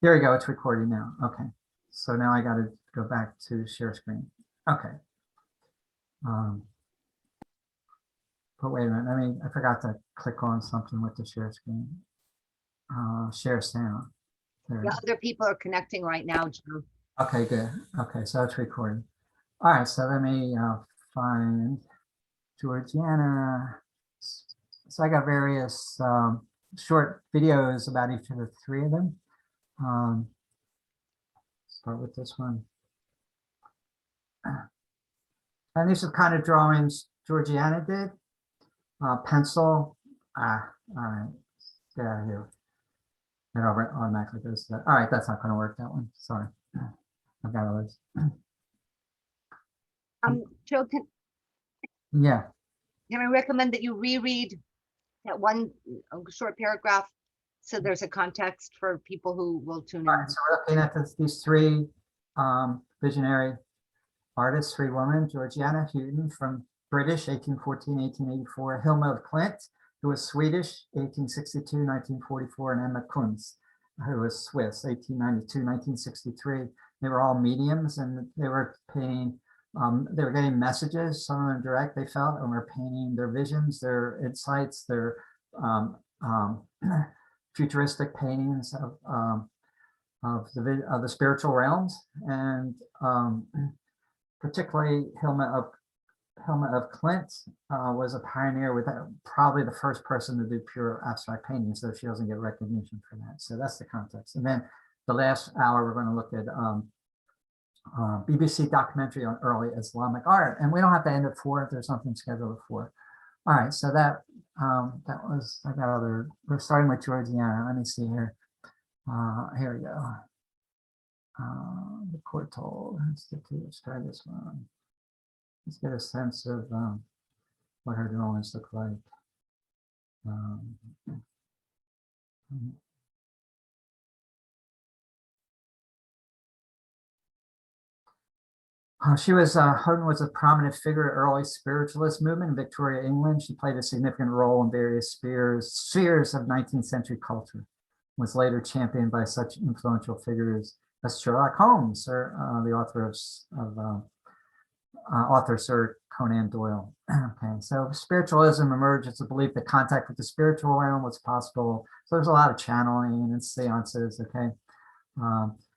There we go. It's recording now. Okay. So now I got to go back to share screen. Okay. But wait a minute. I forgot to click on something with the share screen. Share sound. Yeah, other people are connecting right now, Joe. Okay, good. Okay, so it's recording. All right, so let me find Georgiana. So I got various short videos about each of the three of them. Start with this one. And these are kind of drawings Georgiana did. Pencil. All right. Get out of here. It automatically goes to that. All right, that's not going to work, that one. Sorry. I've got others. Joe, Yeah. Can I recommend that you reread that one short paragraph so there's a context for people who will tune in? All right, so we're looking at these three visionary artists, three women: Georgiana Houghton, from British, 1814-1884; Hilma of Klimt, who was Swedish, 1862-1944; and Emma Kunz, who was Swiss, 1892-1963. They were all mediums, and they were painting. They were getting messages, some of them direct, they felt, and were painting their visions, their insights, their futuristic paintings of the spiritual realms, and particularly Hilma of Klimt was a pioneer, with probably the first person to do pure abstract painting, so she doesn't get recognition for that. So that's the context. And then the last hour, we're going to look at BBC documentary on early Islamic art, and we don't have to end at 4 if there's something scheduled at 4. All right, so that was, I got other. We're starting with Georgiana. Let me see here. Here we go. The court told. Let's try this one. Let's get a sense of what her drawings look like. Houghton was a prominent figure of early spiritualist movement in Victoria, England. She played a significant role in various spheres of 19th century culture. Was later championed by such influential figures as Sherlock Holmes, or the author Sir Conan Doyle. Okay, so spiritualism emerged as a belief that contact with the spiritual realm was possible. So there's a lot of channeling and seances. Okay.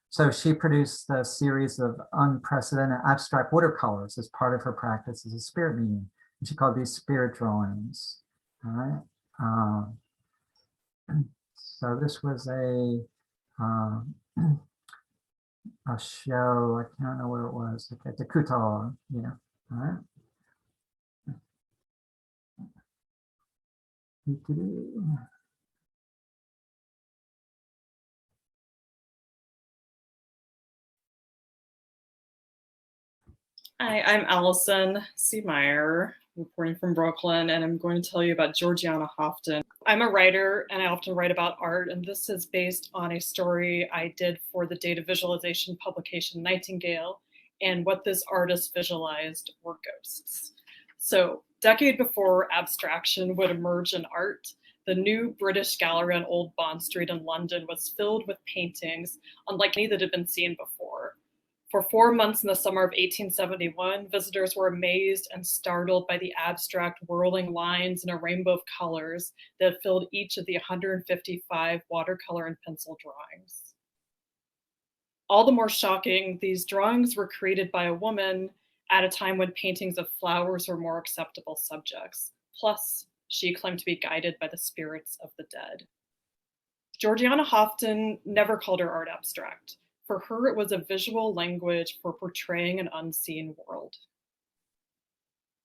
So she produced a series of unprecedented abstract watercolors as part of her practice as a spirit medium. And she called these spirit drawings. All right. So this was a show. I can't know where it was. Okay, the Kutal. Yeah. All right. Hi, I'm Allison C. Meyer, reporting from Brooklyn, and I'm going to tell you about Georgiana Houghton. I'm a writer, and I often write about art, and this is based on a story I did for the data visualization publication Nightingale, and what this artist visualized were ghosts. So, a decade before abstraction would emerge in art, the new British Gallery on Old Bond Street in London was filled with paintings unlike any that had been seen before. For 4 months in the summer of 1871, visitors were amazed and startled by the abstract whirling lines in a rainbow of colors that filled each of the 155 watercolor and pencil drawings. All the more shocking, these drawings were created by a woman at a time when paintings of flowers were more acceptable subjects. Plus, she claimed to be guided by the spirits of the dead. Georgiana Houghton never called her art abstract. For her, it was a visual language for portraying an unseen world.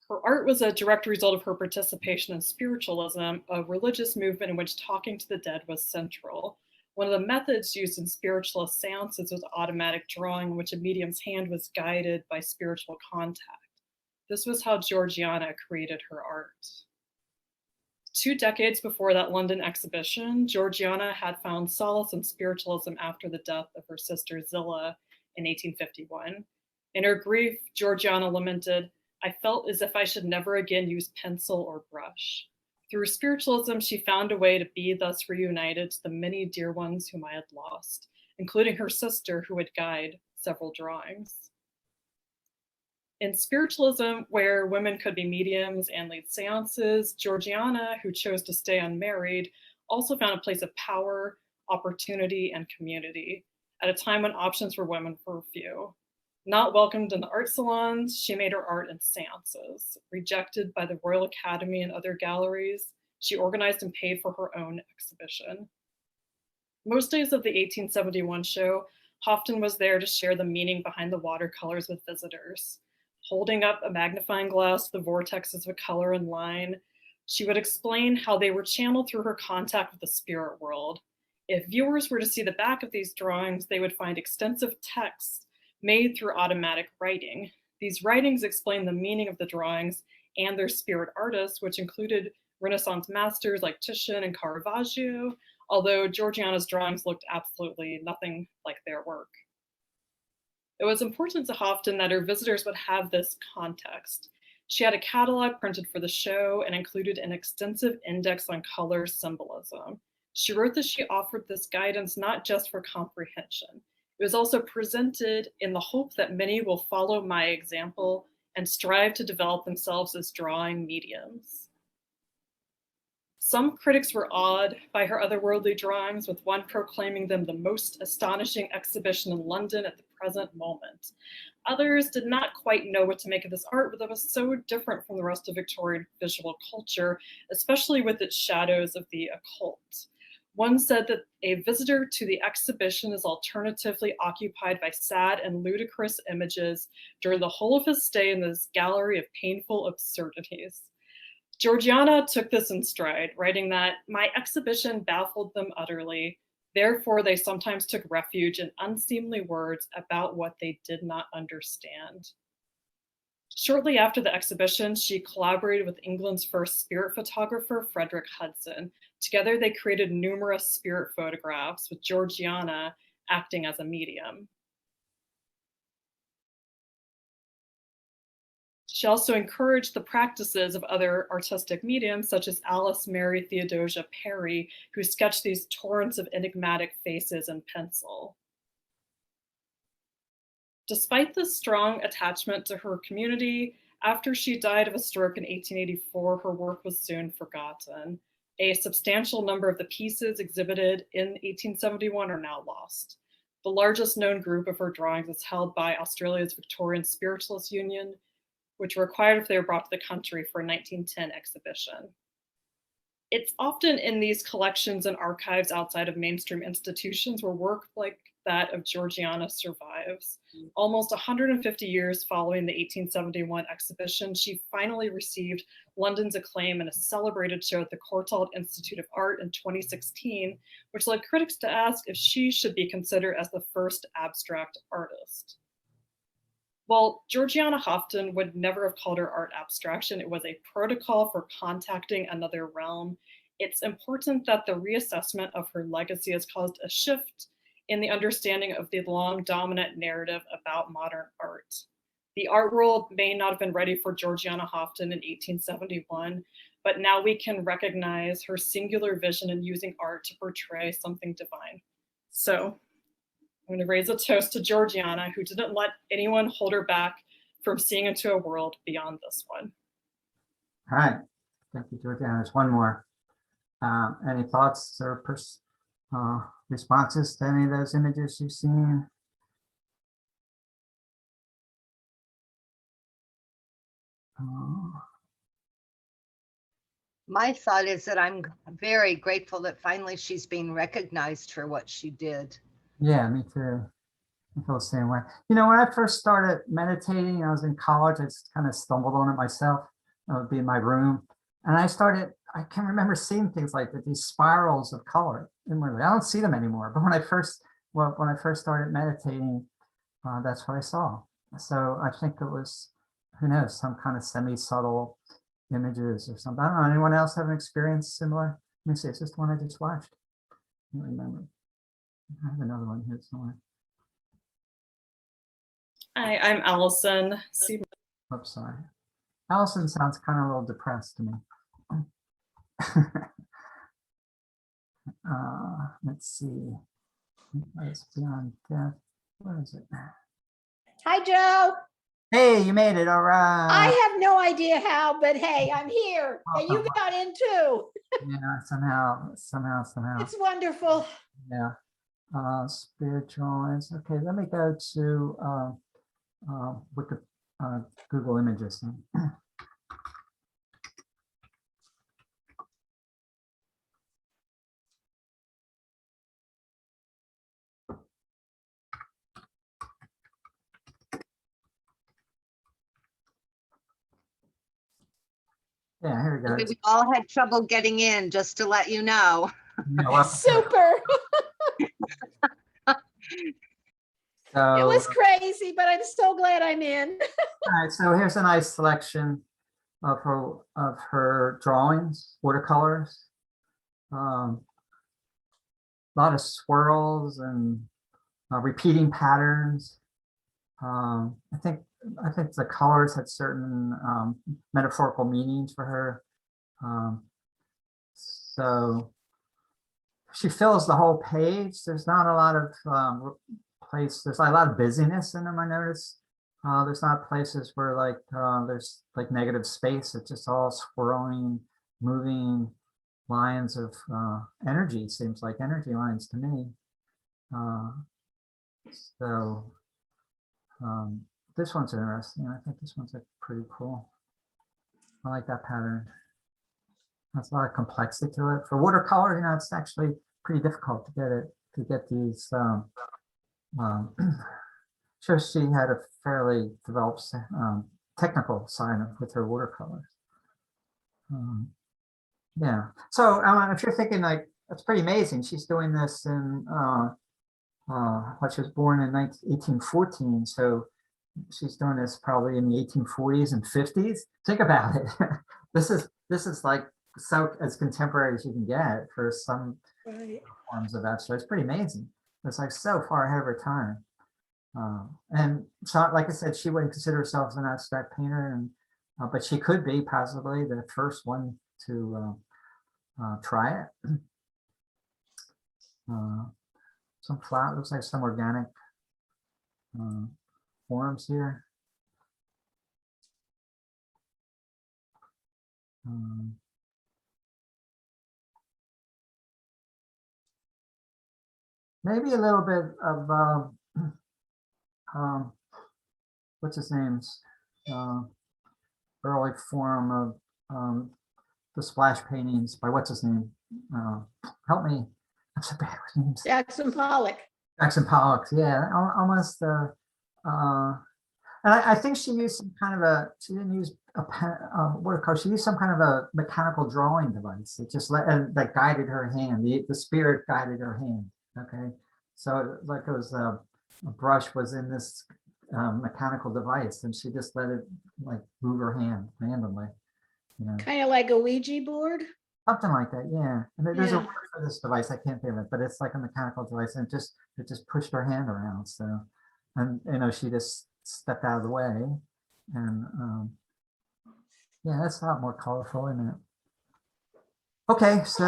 Her art was a direct result of her participation in spiritualism, a religious movement in which talking to the dead was central. One of the methods used in spiritualist seances was automatic drawing, in which a medium's hand was guided by spiritual contact. This was how Georgiana created her art. 2 decades before that London exhibition, Georgiana had found solace in spiritualism after the death of her sister Zilla in 1851. In her grief, Georgiana lamented, "I felt as if I should never again use pencil or brush." Through spiritualism, she found a way to be thus reunited to the many dear ones whom I had lost, including her sister, who would guide several drawings. In spiritualism, where women could be mediums and lead seances, Georgiana, who chose to stay unmarried, also found a place of power, opportunity, and community at a time when options for women were few. Not welcomed in the art salons, she made her art in seances. Rejected by the Royal Academy and other galleries, she organized and paid for her own exhibition. Most days of the 1871 show, Houghton was there to share the meaning behind the watercolors with visitors. Holding up a magnifying glass to the vortexes of color and line, she would explain how they were channeled through her contact with the spirit world. If viewers were to see the back of these drawings, they would find extensive text made through automatic writing. These writings explain the meaning of the drawings and their spirit artists, which included Renaissance masters like Titian and Caravaggio, although Georgiana's drawings looked absolutely nothing like their work. It was important to Houghton that her visitors would have this context. She had a catalog printed for the show and included an extensive index on color symbolism. She wrote that she offered this guidance not just for comprehension. It was also presented in the hope that many will follow my example and strive to develop themselves as drawing mediums. Some critics were awed by her otherworldly drawings, with one proclaiming them the most astonishing exhibition in London at the present moment. Others did not quite know what to make of this art that was so different from the rest of Victorian visual culture, especially with its shadows of the occult. One said that a visitor to the exhibition is alternatively occupied by sad and ludicrous images during the whole of his stay in this gallery of painful absurdities. Georgiana took this in stride, writing that my exhibition baffled them utterly. Therefore, they sometimes took refuge in unseemly words about what they did not understand. Shortly after the exhibition, she collaborated with England's first spirit photographer, Frederick Hudson. Together, they created numerous spirit photographs, with Georgiana acting as a medium. She also encouraged the practices of other artistic mediums, such as Alice Mary Theodosia Perry, who sketched these torrents of enigmatic faces in pencil. Despite this strong attachment to her community, after she died of a stroke in 1884, her work was soon forgotten. A substantial number of the pieces exhibited in 1871 are now lost. The largest known group of her drawings is held by Australia's Victorian Spiritualist Union, which were required if they were brought to the country for a 1910 exhibition. It's often in these collections and archives outside of mainstream institutions where work like that of Georgiana survives. Almost 150 years following the 1871 exhibition, she finally received London's acclaim in a celebrated show at the Courtauld Institute of Art in 2016, which led critics to ask if she should be considered as the first abstract artist. Well, Georgiana Houghton would never have called her art abstraction. It was a protocol for contacting another realm. It's important that the reassessment of her legacy has caused a shift in the understanding of the long dominant narrative about modern art. The art world may not have been ready for Georgiana Houghton in 1871, but now we can recognize her singular vision in using art to portray something divine. So I'm going to raise a toast to Georgiana, who didn't let anyone hold her back from seeing into a world beyond this one. All right. Thank you, Georgiana. There's one more. Any thoughts or responses to any of those images you've seen? My thought is that I'm very grateful that finally she's being recognized for what she did. Yeah, me too. I feel the same way. You know, when I first started meditating, I was in college, I just kind of stumbled on it myself. I would be in my room. And I can remember seeing things like that, these spirals of color. I don't see them anymore. But when I first started meditating, that's what I saw. So I think it was, who knows, some kind of semi-subtle images or something. I don't know. Anyone else have an experience similar? Let me see. It's just one I just watched. I don't remember. I have another one here somewhere. Hi, I'm Allison. Oops, sorry. Allison sounds kind of a little depressed to me. Let's see. It's beyond death. Where is it? Hi, Joe. Hey, you made it. All right. I have no idea how, but hey, I'm here and you got in too. Yeah, somehow. It's wonderful. Yeah. Spiritual. Okay, let me go to with the Google Images thing. Yeah, here we go. We all had trouble getting in, just to let you know. Yeah, well, Super. so, It was crazy, but I'm so glad I'm in. all right, so here's a nice selection of her drawings, watercolors. A lot of swirls and repeating patterns. I think the colors had certain metaphorical meanings for her. So she fills the whole page. There's not a lot of there's a lot of busyness in them, I noticed. There's not places where like there's like negative space. It's just all swirling, moving lines of energy. Seems like energy lines to me. So this one's interesting. I think this one's like pretty cool. I like that pattern. That's a lot of complexity to it. For watercolor, you know, it's actually pretty difficult to get these. Sure, she had a fairly developed technical side with her watercolors. Yeah. So if you're thinking like that's pretty amazing, she's doing this in she was born in 1814, so she's doing this probably in the 1840s and 50s. Think about it. This is like so as contemporary as you can get for some forms of abstract. It's pretty amazing. It's like so far ahead of her time. And so, like I said, she wouldn't consider herself an abstract painter, and but she could be possibly the first one to try it. Some flat, looks like some organic forms here. Maybe a little bit of what's his name's early form of the splash paintings by what's his name? Help me. I'm so bad with names. Jackson Pollock. Jackson Pollock. Yeah, almost. And I think she used some kind of she didn't use a pen, she used some kind of a mechanical drawing device. It just that guided her hand. The spirit guided her hand. Okay. So like it was a brush was in this mechanical device, and she just let it like move her hand randomly. You know, Kind of like a Ouija board. something like that. Yeah. And there's a Yeah. word for this device. I can't think of it, but it's like a mechanical device, and it just pushed her hand around. So, and you know, she just stepped out of the way, and yeah, that's a lot more colorful, isn't it? Okay, so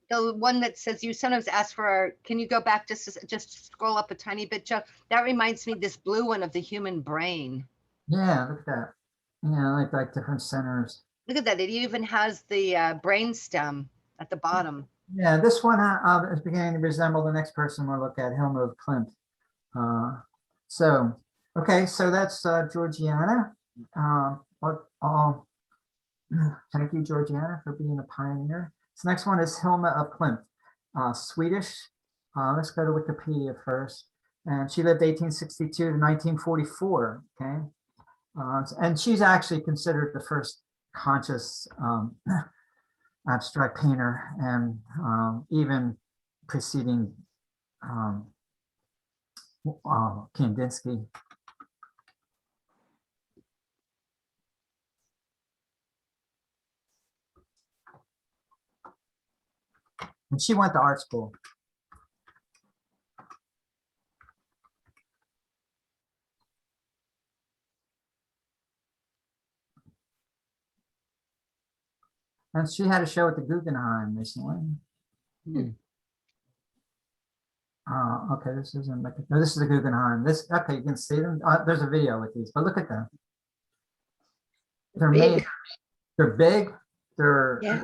The one that says you sometimes ask for, can you go back just scroll up a tiny bit, Joe? That reminds me, this blue one of the human brain. yeah, look at that. Yeah, like different centers. Look at that. It even has the brain stem at the bottom. Yeah, this one is beginning to resemble the next person we'll look at, Hilma of Klimt. So, okay, so that's Georgiana. Thank you, Georgiana, for being a pioneer. This next one is Hilma of Klimt, Swedish. Let's go to Wikipedia first. And she lived 1862 to 1944. Okay, and she's actually considered the first conscious abstract painter, and even preceding Kandinsky. And she went to art school. And she had a show at the Guggenheim recently. Okay, this isn't like, no, this is the Guggenheim. This, okay, you can see them. There's a video with these, but look at them. They're made, Big. they're big, they're, Yeah.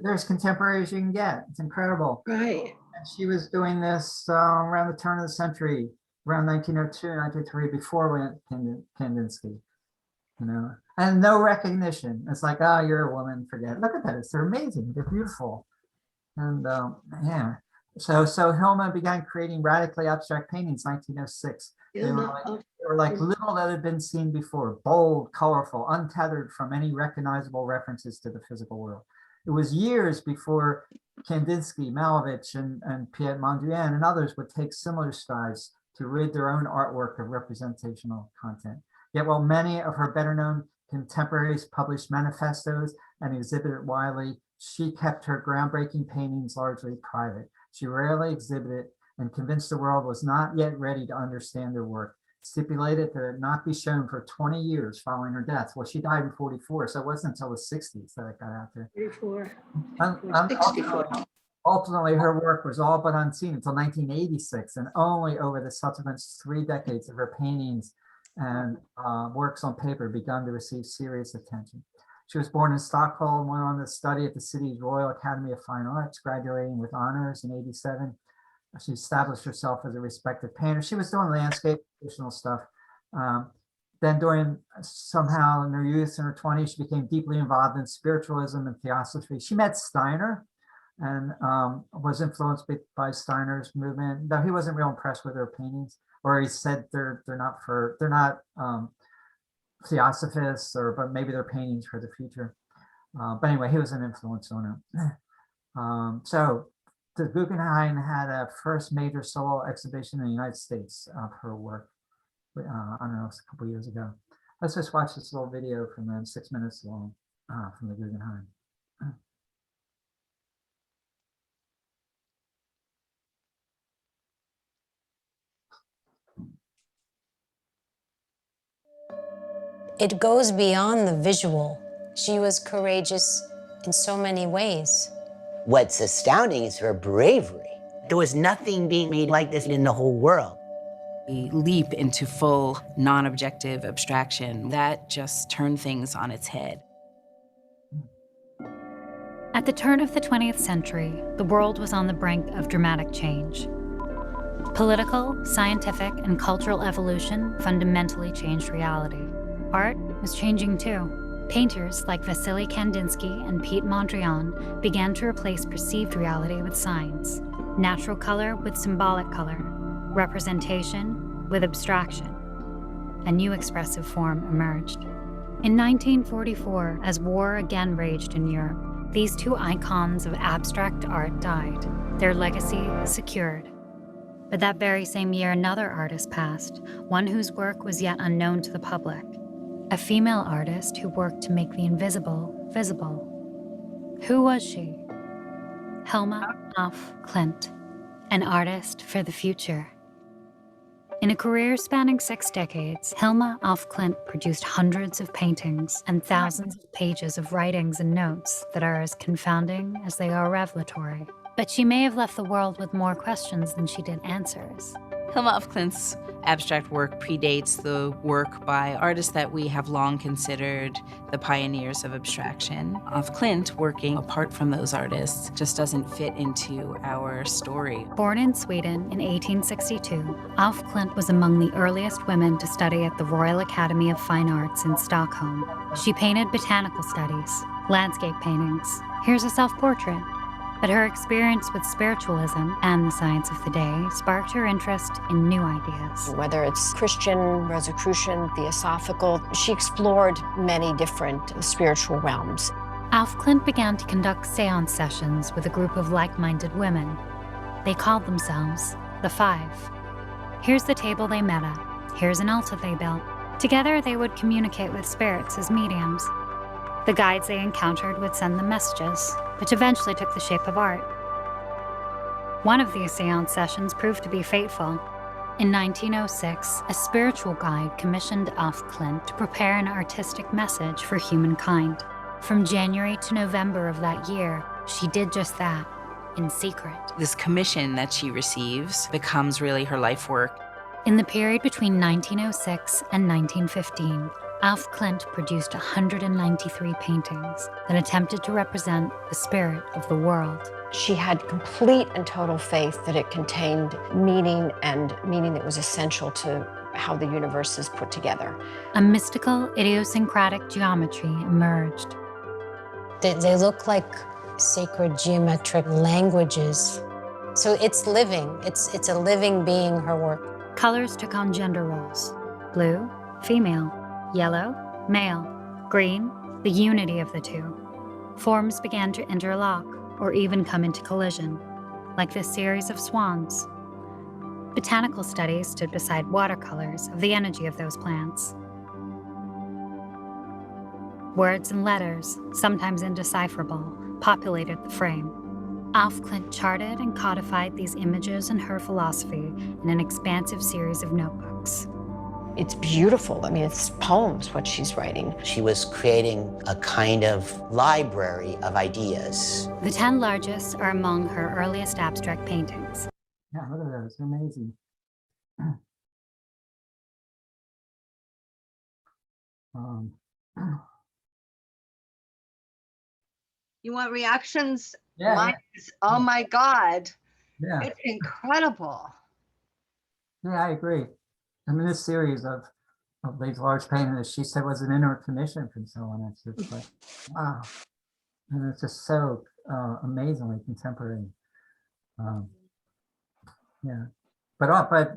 they're as contemporary as you can get. It's incredible. Right. And she was doing this around the turn of the century, around 1902, 1903, before we went Kandinsky, you know, and no recognition. It's like, oh, you're a woman, forget it. Look at that. They're amazing. They're beautiful. And yeah. So Hilma began creating radically abstract paintings in 1906. They were like little that had been seen before, bold, colorful, untethered from any recognizable references to the physical world. It was years before Kandinsky, Malevich, and Piet Mondrian and others would take similar strides to rid their own artwork of representational content. Yet while many of her better known contemporaries published manifestos and exhibited widely, she kept her groundbreaking paintings largely private. She rarely exhibited and convinced the world was not yet ready to understand her work, stipulated that it not be shown for 20 years following her death. Well, she died in 44, so it wasn't until the 60s that it got out there. 34. Ultimately, her work was all but unseen until 1986, and only over the subsequent 3 decades of her paintings and works on paper begun to receive serious attention. She was born in Stockholm, went on to study at the city's Royal Academy of Fine Arts, graduating with honors in 87. She established herself as a respected painter. She was doing landscape, traditional stuff. Then somehow in her youth, in her 20s, she became deeply involved in spiritualism and theosophy. She met Steiner and was influenced by Steiner's movement, though he wasn't real impressed with her paintings, or he said they're not theosophists, but maybe they're paintings for the future. But anyway, he was an influence on her. So the Guggenheim had a first major solo exhibition in the United States of her work. I don't know, a couple years ago. Let's just watch this little video from them, 6 minutes long, from the Guggenheim. It goes beyond the visual. She was courageous in so many ways. What's astounding is her bravery. There was nothing being made like this in the whole world. We leap into full non-objective abstraction. That just turned things on its head. At the turn of the 20th century, the world was on the brink of dramatic change. Political, scientific, and cultural evolution fundamentally changed reality. Art was changing too. Painters like Vasily Kandinsky and Piet Mondrian began to replace perceived reality with science, natural color with symbolic color, representation with abstraction. A new expressive form emerged. In 1944, as war again raged in Europe, these two icons of abstract art died, their legacy secured. But that very same year, another artist passed, one whose work was yet unknown to the public. A female artist who worked to make the invisible visible. Who was she? Hilma of Klimt, an artist for the future. In a career spanning 6 decades, Hilma of Klimt produced hundreds of paintings and thousands of pages of writings and notes that are as confounding as they are revelatory. But she may have left the world with more questions than she did answers. Hilma of Klimt's abstract work predates the work by artists that we have long considered the pioneers of abstraction. Of Klimt, working apart from those artists, just doesn't fit into our story. Born in Sweden in 1862, Of Klimt was among the earliest women to study at the Royal Academy of Fine Arts in Stockholm. She painted botanical studies, landscape paintings. Here's a self-portrait. But her experience with spiritualism and the science of the day sparked her interest in new ideas. Whether it's Christian, Rosicrucian, Theosophical, she explored many different spiritual realms. Of Klimt began to conduct seance sessions with a group of like-minded women. They called themselves the Five. Here's the table they met at. Here's an altar they built. Together, they would communicate with spirits as mediums. The guides they encountered would send them messages, which eventually took the shape of art. One of these seance sessions proved to be fateful. In 1906, a spiritual guide commissioned Of Klimt to prepare an artistic message for humankind. From January to November of that year, she did just that. in secret. This commission that she receives becomes really her life work. In the period between 1906 and 1915, Alf Klimt produced 193 paintings that attempted to represent the spirit of the world. She had complete and total faith that it contained meaning, and meaning that was essential to how the universe is put together. A mystical, idiosyncratic geometry emerged. They look like sacred geometric languages. So it's living. It's a living being, her work. Colors took on gender roles. Blue, female. Yellow, male. Green, the unity of the two. Forms began to interlock or even come into collision, like this series of swans. Botanical studies stood beside watercolors of the energy of those plants. Words and letters, sometimes indecipherable, populated the frame. Alf Klimt charted and codified these images and her philosophy in an expansive series of notebooks. It's beautiful. I mean, it's poems, what she's writing. She was creating a kind of library of ideas. The 10 largest are among her earliest abstract paintings. Yeah, look at those, they're amazing. You want reactions? Yeah, Mine is, oh my God, yeah, it's incredible. yeah, I agree. I mean, this series of these large paintings, she said, was an inner commission from someone. It's just like, wow. And it's just so amazingly contemporary. Yeah, but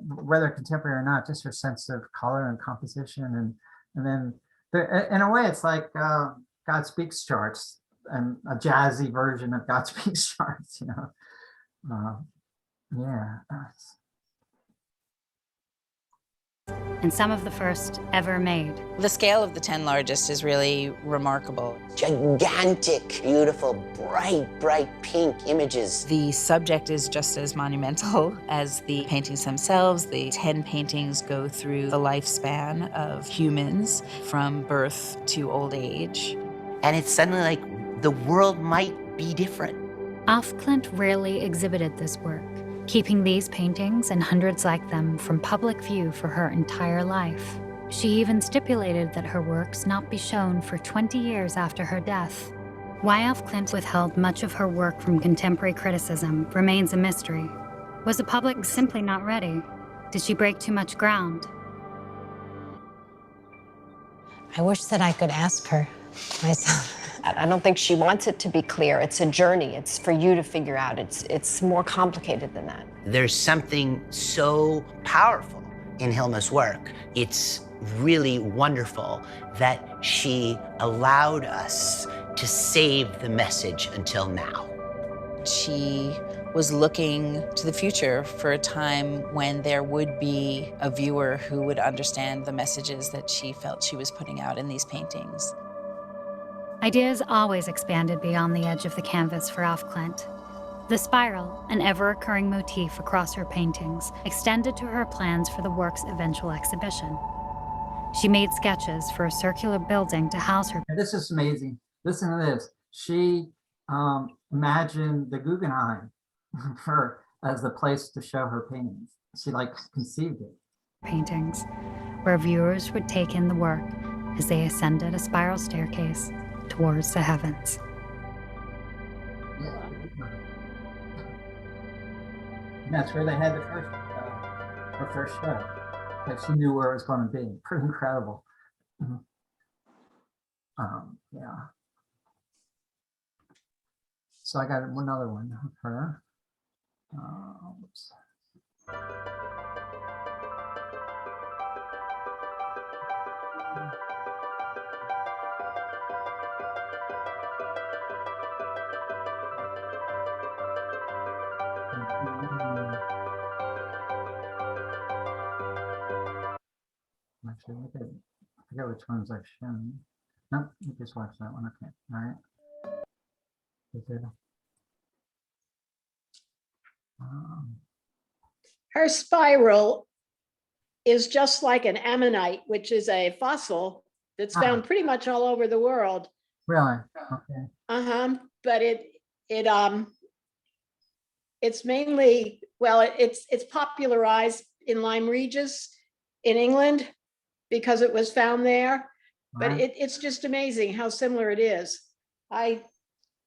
whether contemporary or not, just her sense of color and composition, and then in a way, it's like God Speaks charts and a jazzy version of God Speaks charts. You know, yeah. And some of the first ever made. The scale of the 10 largest is really remarkable. Gigantic, beautiful, bright pink images. The subject is just as monumental as the paintings themselves. The 10 paintings go through the lifespan of humans from birth to old age. And it's suddenly like the world might be different. Alf Klimt rarely exhibited this work, keeping these paintings and hundreds like them from public view for her entire life. She even stipulated that her works not be shown for 20 years after her death. Why Alf Klimt withheld much of her work from contemporary criticism remains a mystery. Was the public simply not ready? Did she break too much ground? I wish that I could ask her myself. I don't think she wants it to be clear. It's a journey. It's for you to figure out. It's more complicated than that. There's something so powerful in Hilma's work. It's really wonderful that she allowed us to save the message until now. She was looking to the future for a time when there would be a viewer who would understand the messages that she felt she was putting out in these paintings. Ideas always expanded beyond the edge of the canvas for Alf Klimt. The spiral, an ever-recurring motif across her paintings, extended to her plans for the work's eventual exhibition. She made sketches for a circular building to house her. This is amazing. Listen to this. She imagined the Guggenheim for as the place to show her paintings. She conceived it. Paintings, where viewers would take in the work as they ascended a spiral staircase towards the heavens. Yeah. And that's where they had the her first show. That she knew where it was going to be. Pretty incredible. Mm-hmm. Yeah. So I got another one of her. Oops. Actually, I forget which ones I've shown. Nope, you just watch that one. Okay, all right. Is it, Her spiral is just like an ammonite, which is a fossil that's found pretty much all over the world. really? Okay. But it's mainly, well, it's popularized in Lyme Regis in England because it was found there. But Right. it's just amazing how similar it is. I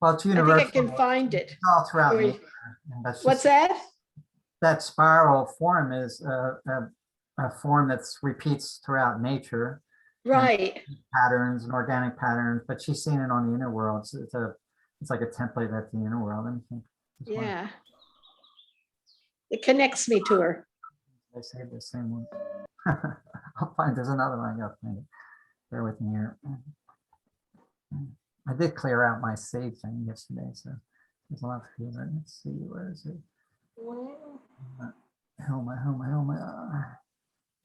Well, it's think universal. I can find it. It's all throughout Where- nature. And that's What's just- that? That spiral form is a form that's repeats throughout nature. Right. Patterns and organic patterns, but she's seen it on the inner world. So it's like a template at the inner world. And I think it's one- Yeah. It connects me to her. I saved the same one. I'll find, there's another one. I gotta find it. Bear with me here. I did clear out my save thing yesterday, so there's a lot here. Let's see, where is it? Hilma.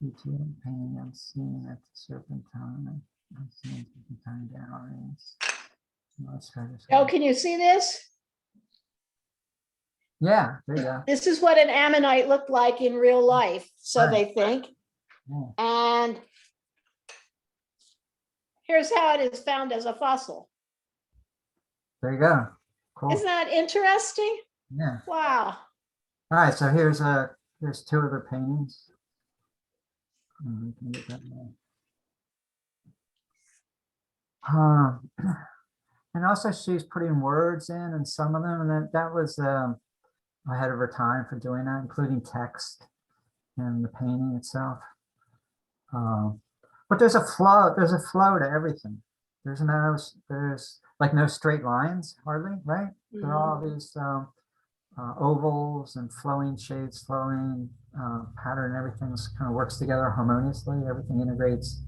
ETM painting, I'm seeing at the Serpentine. I'm seeing Serpentine galleries. Let's try this. Oh, one. can you see this? Yeah, there you go. This is what an ammonite looked like in real life, so they think. Yeah. And here's how it is found as a fossil. There you go. Cool. Isn't that interesting? Yeah. Wow. All right, so here's two of her paintings. We can get that one. And also she's putting words in some of them, and that was ahead of her time for doing that, including text in the painting itself. But there's a flow to everything. There's like no straight lines hardly, right? There are all these ovals and flowing shades, flowing pattern, everything kind of works together harmoniously, everything integrates.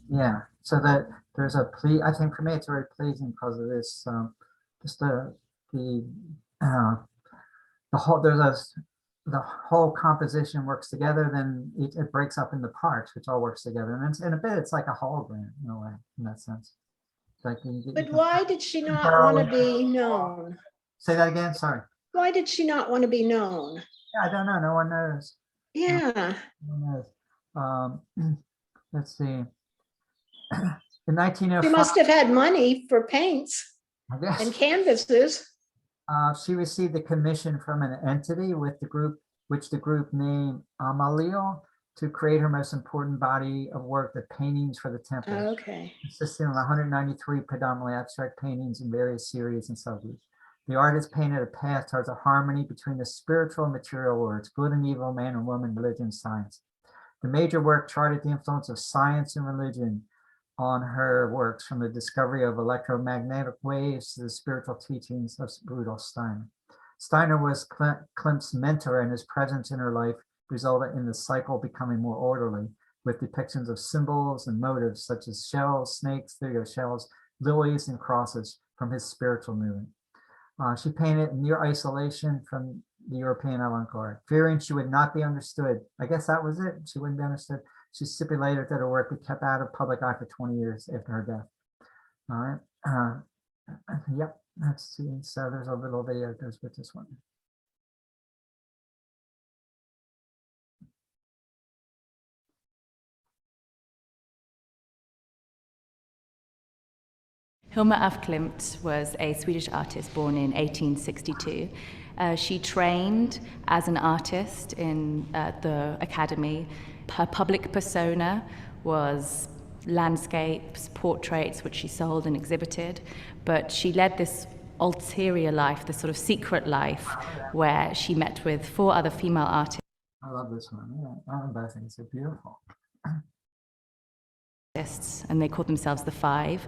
Yeah, so that there's I think for me it's very pleasing because of this, just the whole, the whole composition works together, then it breaks up into parts, which all works together. And in a bit, it's like a hologram in a way, in that sense. It's like But why did she not want to be known? Say that again, sorry. Why did she not want to be known? Yeah, I don't know, no one knows. Yeah. No one knows. Let's see. In 1905, She must have had money for paints I guess. and canvases. She received a commission from an entity with the group, which the group named Amalio, to create her most important body of work, the paintings for the temple, Okay. consisting of 193 predominantly abstract paintings in various series and subgroups. The artist painted a path towards a harmony between the spiritual and material worlds, good and evil, man and woman, religion and science. The major work charted the influence of science and religion on her works, from the discovery of electromagnetic waves to the spiritual teachings of Rudolf Steiner. Steiner was Klimt's mentor, and his presence in her life resulted in the cycle becoming more orderly, with depictions of symbols and motives such as shells, snakes, shells, lilies, and crosses from his spiritual movement. She painted in near isolation from the European avant-garde, fearing she would not be understood. I guess that was it. She wouldn't be understood. She stipulated that her work be kept out of public eye for 20 years after her death. All right. Yep. Let's see. So there's a little video that goes with this one. Hilma of Klimt was a Swedish artist born in 1862. She trained as an artist in the academy. Her public persona was landscapes, portraits, which she sold and exhibited, but she led this ulterior life, this sort of secret life, where she met with 4 other female artists. I love this one. Yeah, I think it's so beautiful. And they called themselves the Five.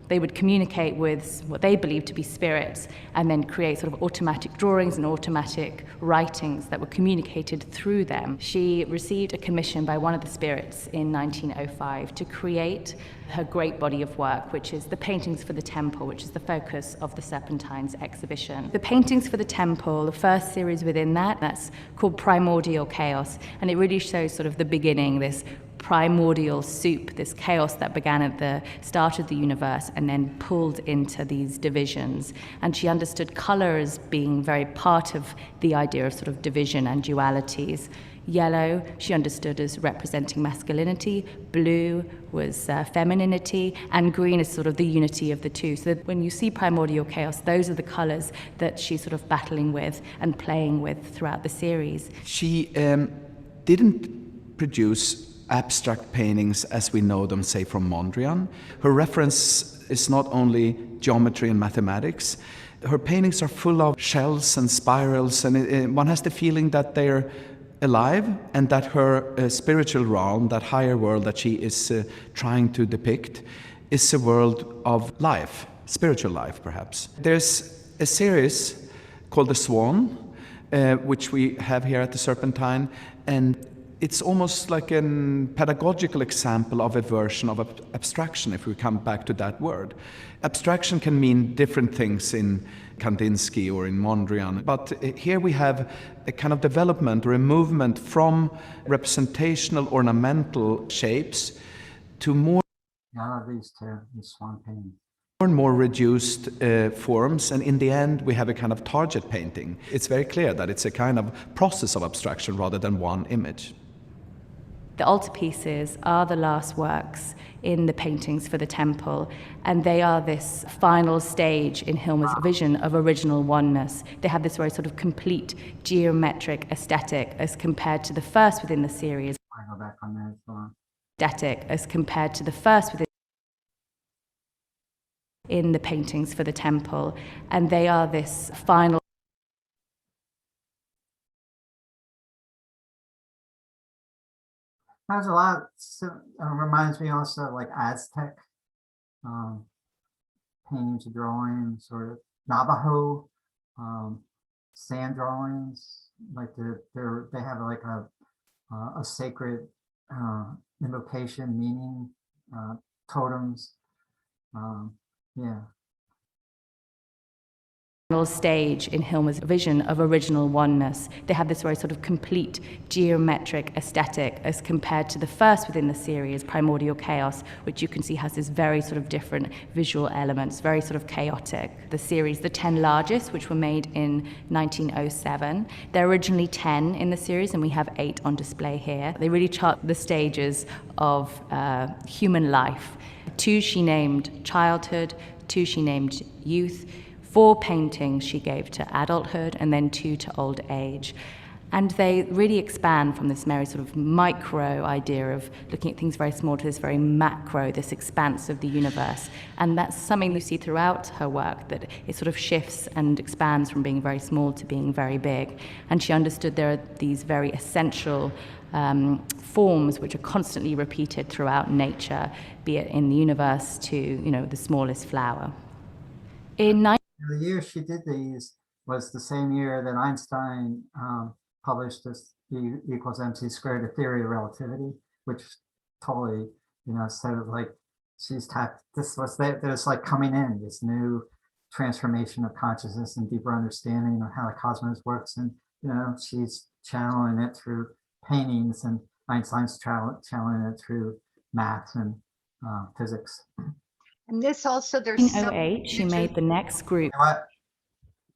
They would communicate with what they believed to be spirits and then create sort of automatic drawings and automatic writings that were communicated through them. She received a commission by one of the spirits in 1905 to create her great body of work, which is the paintings for the temple, which is the focus of the Serpentines exhibition. The paintings for the temple, the first series within that's called Primordial Chaos, and it really shows sort of the beginning, this primordial soup, this chaos that began at the start of the universe and then pulled into these divisions. And she understood color as being very part of the idea of sort of division and dualities Yellow she understood as representing masculinity, blue was femininity, and green is sort of the unity of the two. So that when you see Primordial Chaos, those are the colors that she's sort of battling with and playing with throughout the series. She didn't produce abstract paintings as we know them, say, from Mondrian. Her reference is not only geometry and mathematics. Her paintings are full of shells and spirals, and one has the feeling that they're alive and that her spiritual realm, that higher world that she is trying to depict, is a world of life, spiritual life perhaps. There's a series called The Swan, which we have here at the Serpentine, and it's almost like a pedagogical example of a version of abstraction, if we come back to that word. Abstraction can mean different things in Kandinsky or in Mondrian, but here we have a kind of development or a movement from representational ornamental shapes to more I love these two, these swan paintings. more and more reduced forms, and in the end we have a kind of target painting. It's very clear that it's a kind of process of abstraction rather than one image. The altarpieces are the last works in the paintings for the temple, and they are this final stage in Hilma's vision of original oneness. They have this very sort of complete geometric aesthetic as compared to the first within the series. I go back on that as well. Aesthetic as compared to the first within in the paintings for the temple, and they are this final. There's a lot, reminds me also of like Aztec paintings, drawings, or Navajo sand drawings. Like they have like a sacred invocation, meaning, totems. Yeah. Stage in Hilma's vision of original oneness. They have this very sort of complete geometric aesthetic as compared to the first within the series, Primordial Chaos, which you can see has this very sort of different visual elements, very sort of chaotic. The series, the 10 largest, which were made in 1907. There are originally 10 in the series, and we have 8 on display here. They really chart the stages of human life. 2 she named childhood, 2 she named youth, 4 paintings she gave to adulthood, and then 2 to old age. And they really expand from this very sort of micro idea of looking at things very small to this very macro, this expanse of the universe. And that's something you see throughout her work, that it sort of shifts and expands from being very small to being very big. And she understood there are these very essential forms which are constantly repeated throughout nature, be it in the universe to, you know, the smallest flower. The year she did these was the same year that Einstein published this E equals mc squared, a theory of relativity, which totally, you know, sort of like this was there's like coming in this new transformation of consciousness and deeper understanding of how the cosmos works, and you know, she's channeling it through paintings, and Einstein's channeling it through math and physics. And this also, there's In so 2008, she made the next group.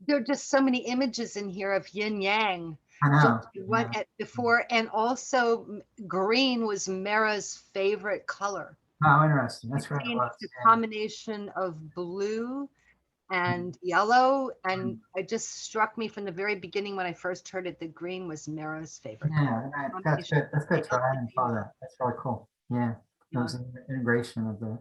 there are just so many images in here of yin yang. I know. Just what at before, and also green was Mara's favorite color. Oh, interesting. That's I right. think it's a combination of blue and yellow, and it just struck me from the very beginning when I first heard it that green was Mara's favorite color. Yeah, that's good. That's good. I hadn't thought of that. That's really cool. Yeah, it was an integration of the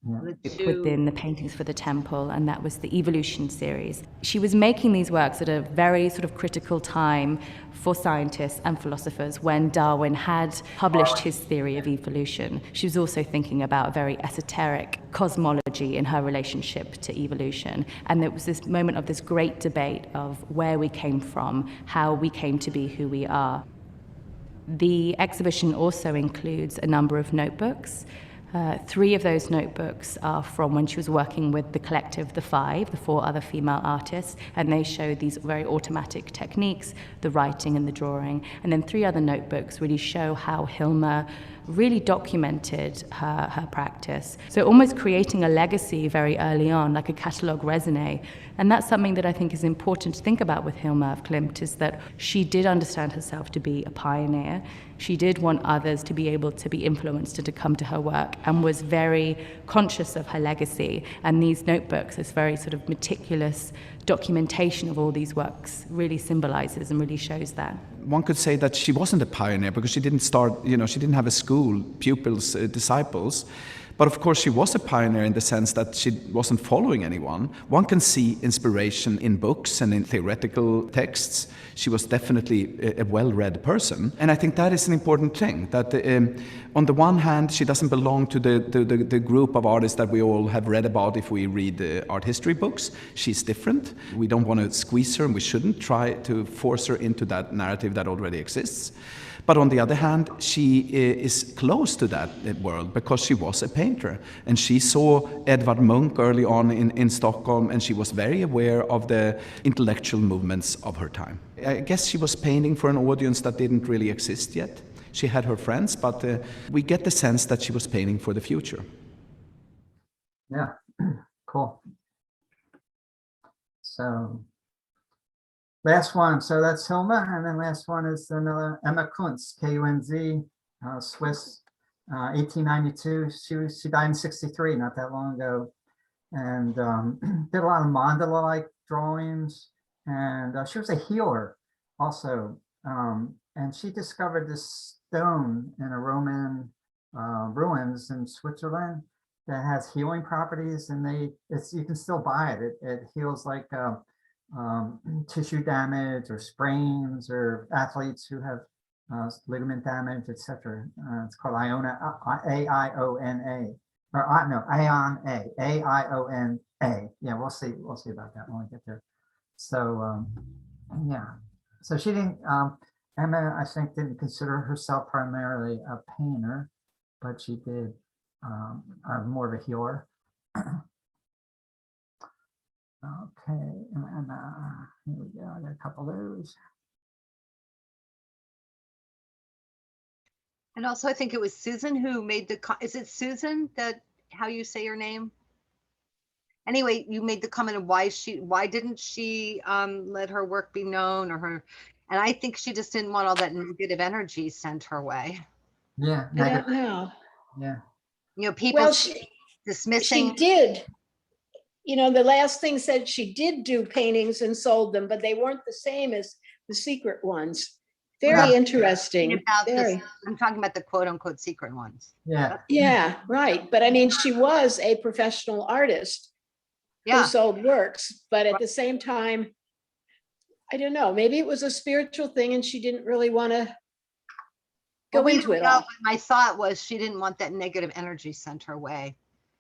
yeah. Within the paintings for the temple, and that was the Evolution series. She was making these works at a very sort of critical time for scientists and philosophers when Darwin had published his theory of evolution. She was also thinking about a very esoteric cosmology in her relationship to evolution, and there was this moment of this great debate of where we came from, how we came to be who we are. The exhibition also includes a number of notebooks 3 of those notebooks are from when she was working with the collective, the 5, the 4 other female artists, and they show these very automatic techniques, the writing and the drawing. And then 3 other notebooks really show how Hilma really documented her practice. So almost creating a legacy very early on, like a catalogue raisonné. And that's something that I think is important to think about with Hilma of Klimt, is that she did understand herself to be a pioneer. She did want others to be able to be influenced and to come to her work, and was very conscious of her legacy. And these notebooks, this very sort of meticulous documentation of all these works, really symbolizes and really shows that. One could say that she wasn't a pioneer because she didn't start, she didn't have a school, pupils, disciples. But of course, she was a pioneer in the sense that she wasn't following anyone. One can see inspiration in books and in theoretical texts. She was definitely a well-read person. And I think that is an important thing, that on the one hand, she doesn't belong to the group of artists that we all have read about if we read art history books. She's different. We don't want to squeeze her, and we shouldn't try to force her into that narrative that already exists. But on the other hand, she is close to that world because she was a painter. And she saw Edvard Munch early on in Stockholm, and she was very aware of the intellectual movements of her time. I guess she was painting for an audience that didn't really exist yet. She had her friends, but we get the sense that she was painting for the future. Yeah, cool. So last one, so that's Hilma, and then last one is another Emma Kunz, Kunz, Swiss, 1892. She died in 63, not that long ago, and did a lot of mandala-like drawings, and she was a healer also, and she discovered this stone in a Roman ruins in Switzerland that has healing properties, and you can still buy it. It heals like tissue damage or sprains, or athletes who have ligament damage, etc. It's called Iona, A-I-O-N-A, or no, Ion-A, A-I-O-N-A. Yeah, we'll see about that when we get there. So yeah, so she didn't, Emma, I think, didn't consider herself primarily a painter, but she did more of a healer. Okay, and here we go. I got a couple of those. And also, I think it was Susan who made the, is it Susan, that how you say your name? Anyway, you made the comment of why didn't she let her work be known, or her, and I think she just didn't want all that negative energy sent her way. Yeah, I don't know. Yeah. People Well, dismissing. she did. The last thing said she did do paintings and sold them, but they weren't the same as the secret ones. Very interesting. Very. I'm talking about the quote unquote secret ones. Yeah. Yeah, right. But I mean, she was a professional artist who sold works, but at the same time, I don't know, maybe it was a spiritual thing and she didn't really want to go into it all. My thought was she didn't want that negative energy sent her way.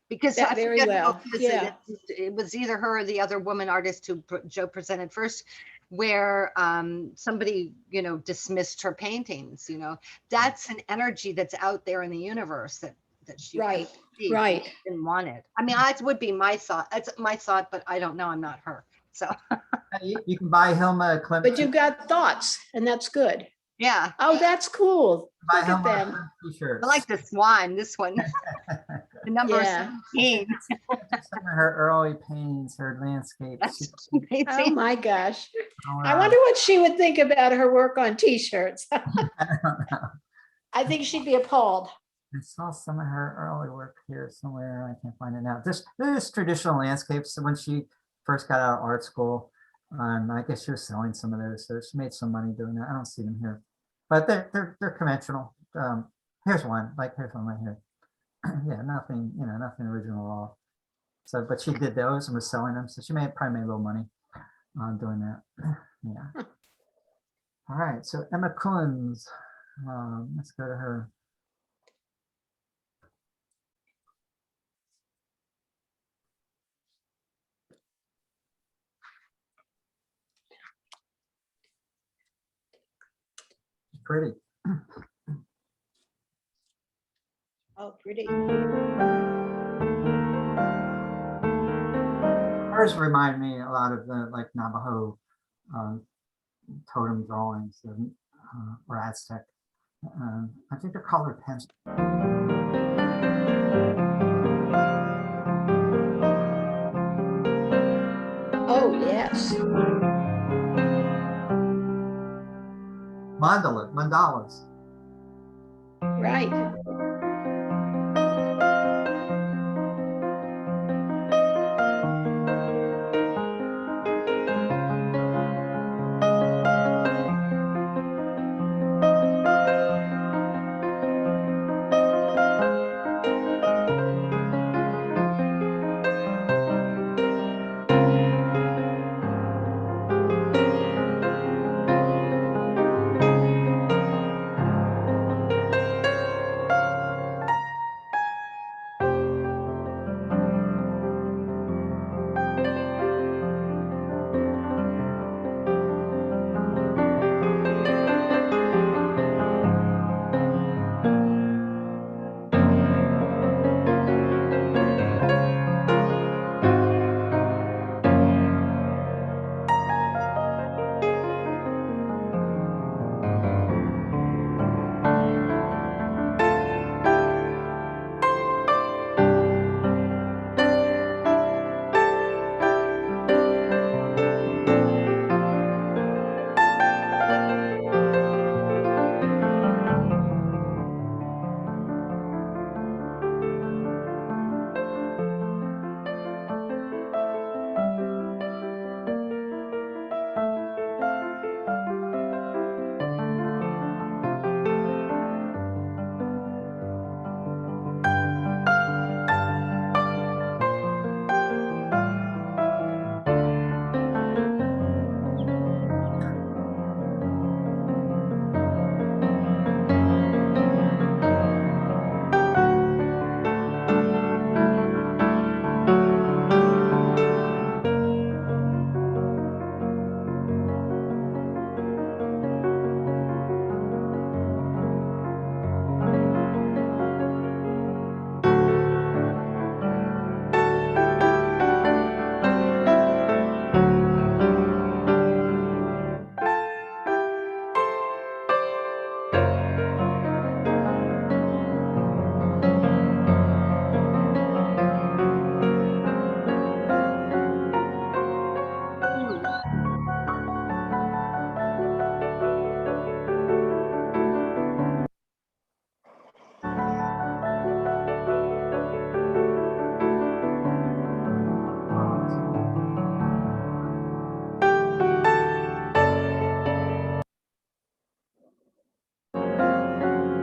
Because that very well. Yeah. It was either her or the other woman artist who Joe presented first, where somebody, dismissed her paintings. That's an energy that's out there in the universe that she didn't want it. I mean, that would be my thought. That's my thought, but I don't know. I'm not her. So you can buy Hilma Klimt. But you've got thoughts, and that's good. Yeah. Oh, that's cool. Buy Look at them. T-shirts. I like the swan. This one. The number 17. Some of her early paintings, her landscapes. Oh my gosh. I wonder what she would think about her work on T-shirts. I don't know. I think she'd be appalled. I saw some of her early work here somewhere. I can't find it now. There's traditional landscapes. So when she first got out of art school, I guess she was selling some of those. So she made some money doing that. I don't see them here, but they're conventional. Here's one. Here's one right here. Yeah, nothing original at all. So, but she did those and was selling them. So she probably made a little money on doing that. Yeah. All right. So Emma Kunz. Let's go to her. Pretty. Oh, pretty. Hers remind me a lot of the like Navajo totem drawings or Aztec. I think they're colored pencil. Oh, yes. Mandalas. Right.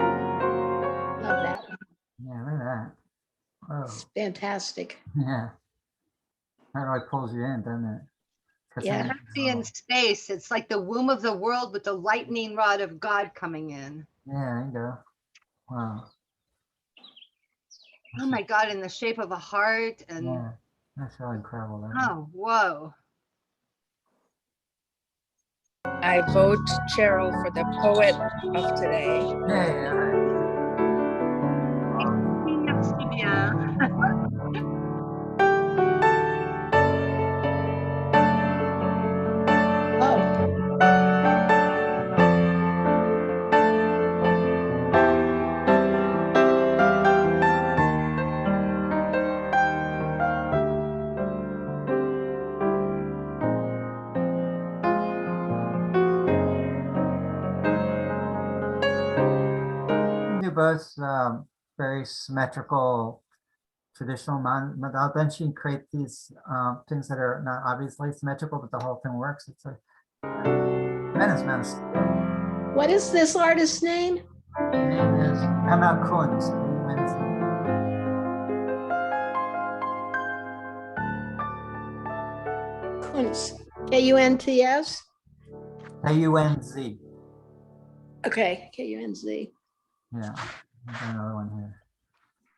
Love that. Yeah, look at that. Oh, Fantastic. yeah. That really pulls you in, doesn't it? 'Cause Yeah. then- Energy in space. It's like the womb of the world with the lightning rod of God coming in. Yeah, there you go. Wow. Oh my God, in the shape of a heart. And Yeah, that's really incredible. oh, whoa. I vote Cheryl for the poet of today. Yeah, Yeah. do both very symmetrical traditional mandala. Then she can create these things that are not obviously symmetrical, but the whole thing works. It's a tremendous amount of skill. What is this artist's name? Her name is Hilma of Kunz. Kunz. K-U-N-T-S? K-U-N-Z. Okay, K-U-N-Z. Yeah, I've got another one here.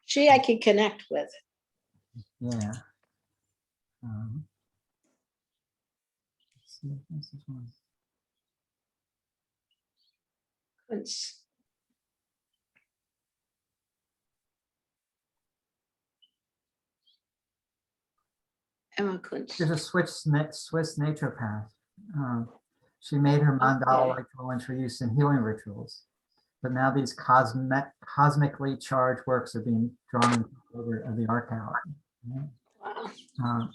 She I can connect with. Yeah. Let's see, what's this one? Kunz. Emma Kunz. She's a Swiss naturopath. She made her mandala-like drawings for use in healing rituals. But now these cosmically charged works are being drawn into the art gallery. Wow.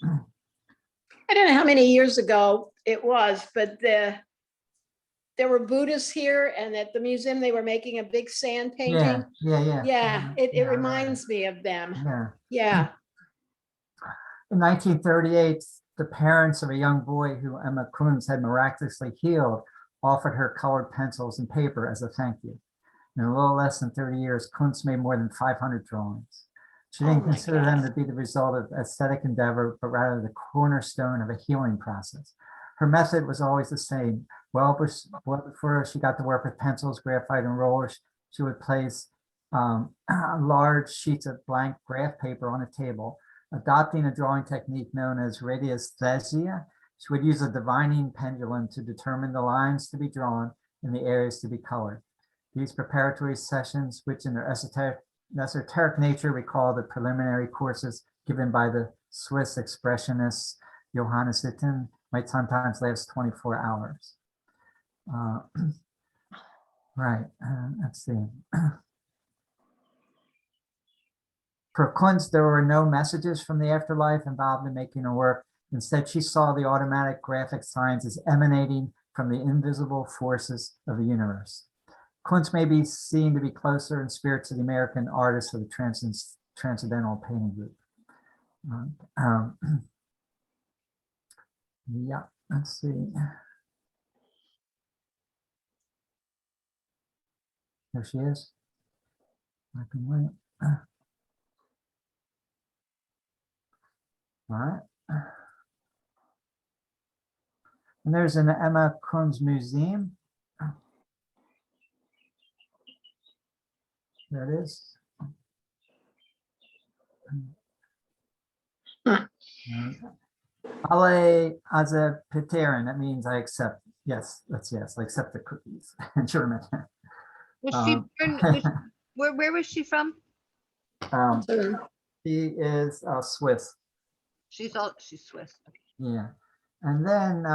I don't know how many years ago it was, but there were Buddhists here, and at the museum they were making a big sand painting. Yeah. It reminds me of them. Yeah. In 1938, the parents of a young boy who Emma Kunz had miraculously healed offered her colored pencils and paper as a thank you. In a little less than 30 years, Kunz made more than 500 drawings. She didn't consider them to be the result of aesthetic endeavor, but rather the cornerstone of a healing process. Her method was always the same. Well before she got to work with pencils, graphite, and rollers, she would place large sheets of blank graph paper on a table. Adopting a drawing technique known as radiesthesia, she would use a divining pendulum to determine the lines to be drawn and the areas to be colored. These preparatory sessions, which in their esoteric nature recall the preliminary courses given by the Swiss expressionist Johannes Itten, might sometimes last 24 hours. Let's see. For Kunz, there were no messages from the afterlife involved in making her work. Instead, she saw the automatic graphic signs as emanating from the invisible forces of the universe. Kunz may be seen to be closer in spirit to the American artists of the Transcendental Painting Group. Let's see. There she is. Black and white. All right. And there's an Emma Kunz museum. There it is. OLLI as a Peterin, that means I accept. Yes, that's yes, I accept the cookies in German. Where was she from? She is Swiss. She's Swiss. Yeah, and then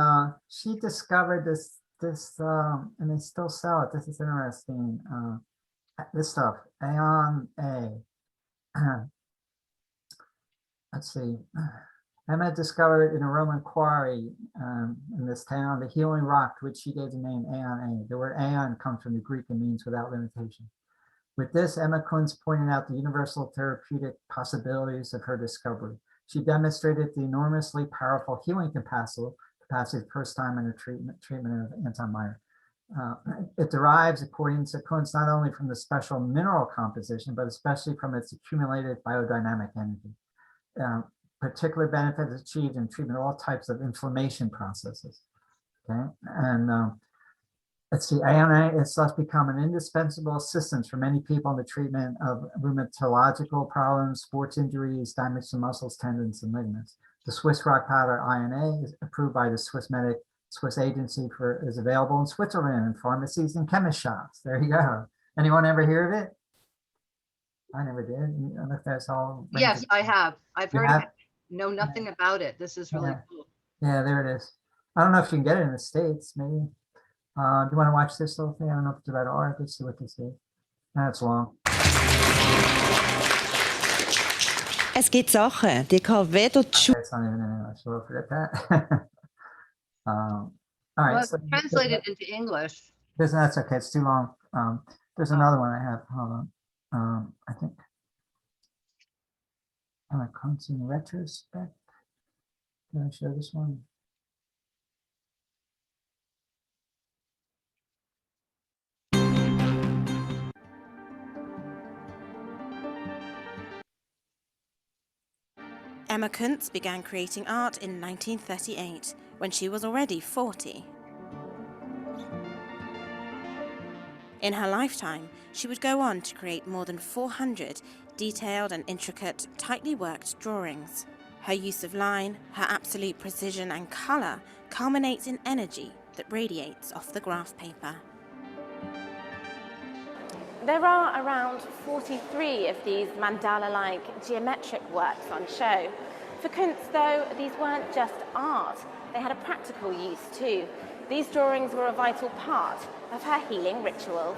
she discovered this, and they still sell it. This is interesting. This stuff, Aeon A. Let's see. Emma discovered in a Roman quarry in this town the healing rock, to which she gave the name Aeon A. The word Aeon comes from the Greek and means without limitation. With this, Emma Kunz pointed out the universal therapeutic possibilities of her discovery. She demonstrated the enormously powerful healing capacity the first time in her treatment of Anton Meyer. It derives, according to Kunz, not only from the special mineral composition, but especially from its accumulated biodynamic energy. Particular benefits achieved in treatment of all types of inflammation processes. Okay, and let's see, ANA has thus become an indispensable assistance for many people in the treatment of rheumatological problems, sports injuries, damage to muscles, tendons, and ligaments. The Swiss rock powder INA is approved by the Swiss agency is available in Switzerland in pharmacies and chemist shops. There you go. Anyone ever hear of it? I never did. I don't know if that's all. Yes, I have. I've heard of it. Know nothing about it. This is really cool. Yeah, there it is. I don't know if you can get it in the States, maybe. Do you want to watch this little thing? I don't know if it's about art. Let's see what this is. That's long. Es gibt Sachen, die kann weder die Schule. It's not even in English, so we'll forget that. All right. Well, so translated into English. That's okay. It's too long. There's another one I have. Hold on. I think. Kunz in retrospect. Can I show this one? Emma Kunz began creating art in 1938, when she was already 40. In her lifetime, she would go on to create more than 400 detailed and intricate, tightly worked drawings. Her use of line, her absolute precision and colour culminates in energy that radiates off the graph paper. There are around 43 of these mandala-like geometric works on show. For Kunz, though, these weren't just art. They had a practical use too. These drawings were a vital part of her healing rituals.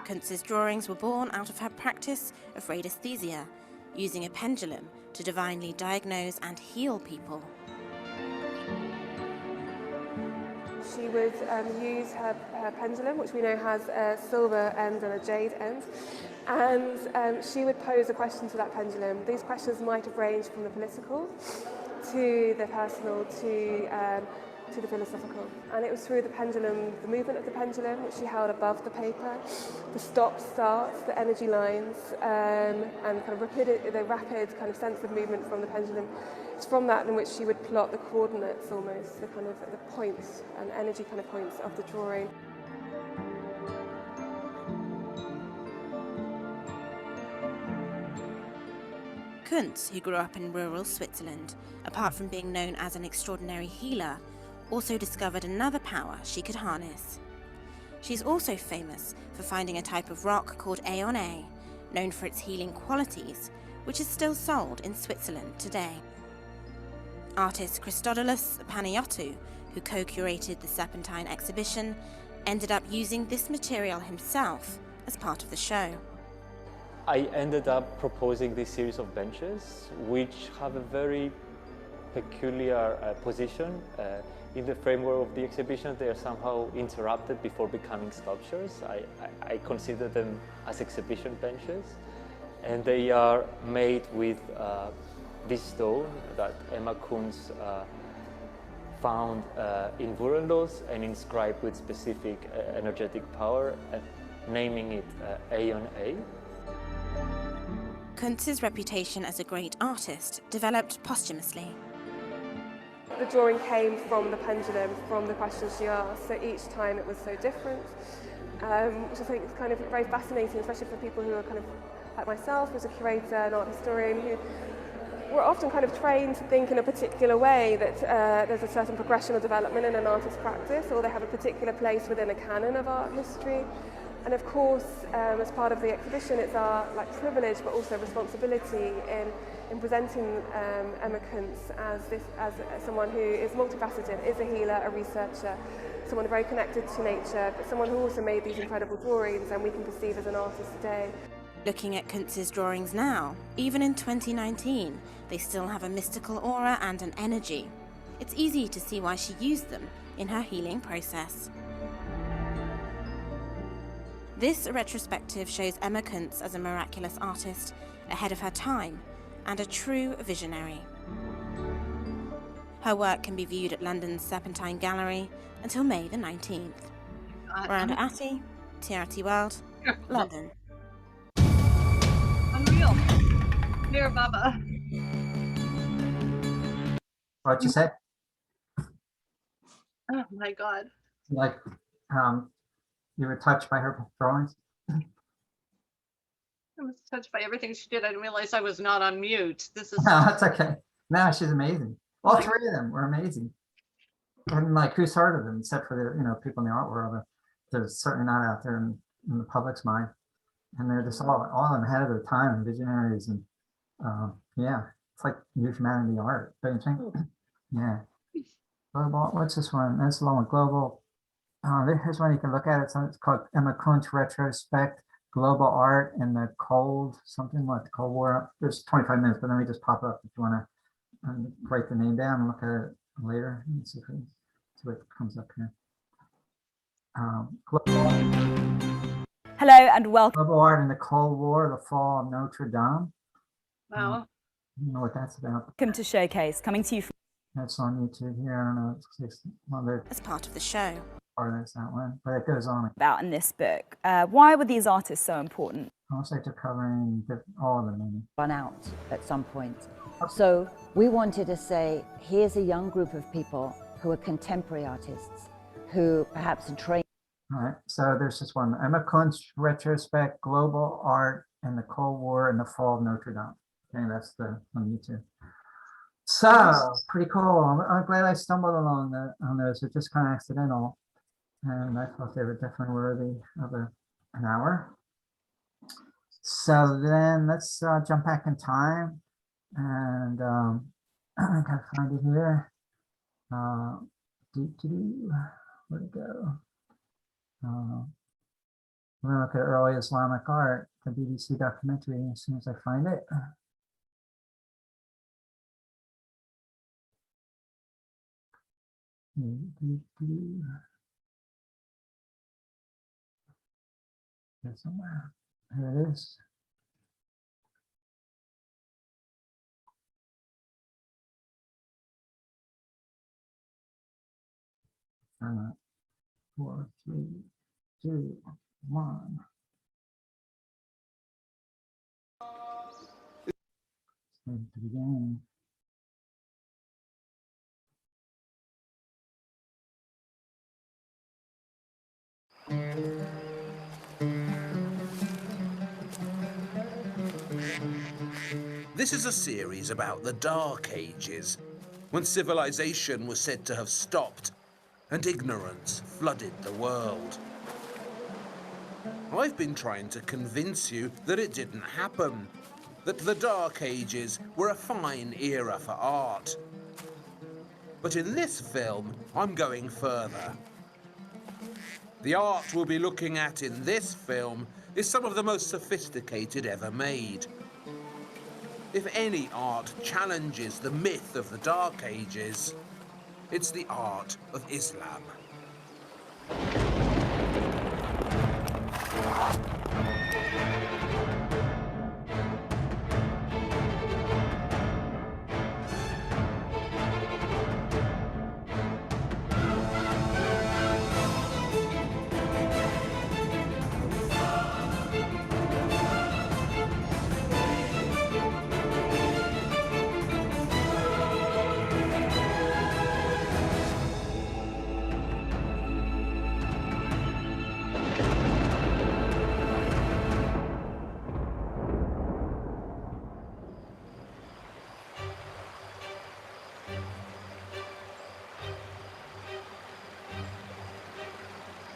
Kunz's drawings were born out of her practice of radiesthesia, using a pendulum to divinely diagnose and heal people. She would use her pendulum, which we know has a silver end and a jade end, and she would pose a question to that pendulum. These questions might have ranged from the political to the personal to the philosophical. And it was through the pendulum, the movement of the pendulum, which she held above the paper, the stop-starts, the energy lines, and kind of the rapid kind of sense of movement from the pendulum. It's from that in which she would plot the coordinates almost, the kind of the points and energy kind of points of the drawing. Kunz, who grew up in rural Switzerland, apart from being known as an extraordinary healer, also discovered another power she could harness. She's also famous for finding a type of rock called Aeon A, known for its healing qualities, which is still sold in Switzerland today. Artist Christodoulos Panayiotou, who co-curated the Serpentine exhibition, ended up using this material himself as part of the show. I ended up proposing this series of benches, which have a very peculiar position. In the framework of the exhibition, they are somehow interrupted before becoming sculptures. I consider them as exhibition benches, and they are made with this stone that Emma Kunz found in Wurenlos and inscribed with specific energetic power, naming it Aeon A. Kunz's reputation as a great artist developed posthumously. The drawing came from the pendulum, from the questions she asked, so each time it was so different, which I think is kind of very fascinating, especially for people who are kind of like myself, as a curator and art historian, who we're often kind of trained to think in a particular way, that there's a certain progression or development in an artist's practice, or they have a particular place within a canon of art history. And of course, as part of the exhibition, it's our privilege, but also responsibility in presenting Emma Kunz as someone who is multifaceted, is a healer, a researcher, someone very connected to nature, but someone who also made these incredible drawings and we can perceive as an artist today. Looking at Kunz's drawings now, even in 2019, they still have a mystical aura and an energy. It's easy to see why she used them in her healing process. This retrospective shows Emma Kunz as a miraculous artist, ahead of her time, and a true visionary. Her work can be viewed at London's Serpentine Gallery until May the 19th. Miranda Atty, TRT World, London. Unreal. Here, Baba. What'd you say? Oh my God. Like, you were touched by her drawings? I was touched by everything she did. I didn't realize I was not on mute. This is. No, that's okay. No, she's amazing. All three of them were amazing. And like, who's heard of them except for the people in the art world? They're certainly not out there in the public's mind. And they're just all of them ahead of their time and visionaries, and yeah, it's like new humanity art, don't you think? Yeah. Global. What's this one? That's the one with global. Here's one you can look at. It's called Emma Kunz Retrospect Global Art in the Cold something, like the Cold War. There's 25 minutes, but let me just pop up if you want to write the name down and look at it later. Let's see what comes up here. Hello and welcome. Global Art in the Cold War, the Fall of Notre Dame. Wow. I don't know what that's about. Welcome to Showcase, coming to you from. That's on YouTube here. I don't know. It's one of as part of the show. Part of that one, but it goes on. About in this book. Why were these artists so important? Almost like they're covering all of them. Run out at some point. So we wanted to say, here's a young group of people who are contemporary artists, who perhaps are trained. All right, so there's this one, Emma Kunz Retrospect, Global Art in the Cold War and the Fall of Notre Dame. Okay, that's on YouTube. So, pretty cool. I'm glad I stumbled along on those. They're just kind of accidental. And I thought they were definitely worthy of an hour. So then let's jump back in time. And I gotta find it here. Where'd it go? We're gonna look at early Islamic art, the BBC documentary, as soon as I find it. There somewhere. Here it is. Uh, 4, 3, 2, 1. At the beginning. This is a series about the Dark Ages, when civilization was said to have stopped and ignorance flooded the world. I've been trying to convince you that it didn't happen, that the Dark Ages were a fine era for art. But in this film, I'm going further. The art we'll be looking at in this film is some of the most sophisticated ever made. If any art challenges the myth of the Dark Ages, it's the art of Islam.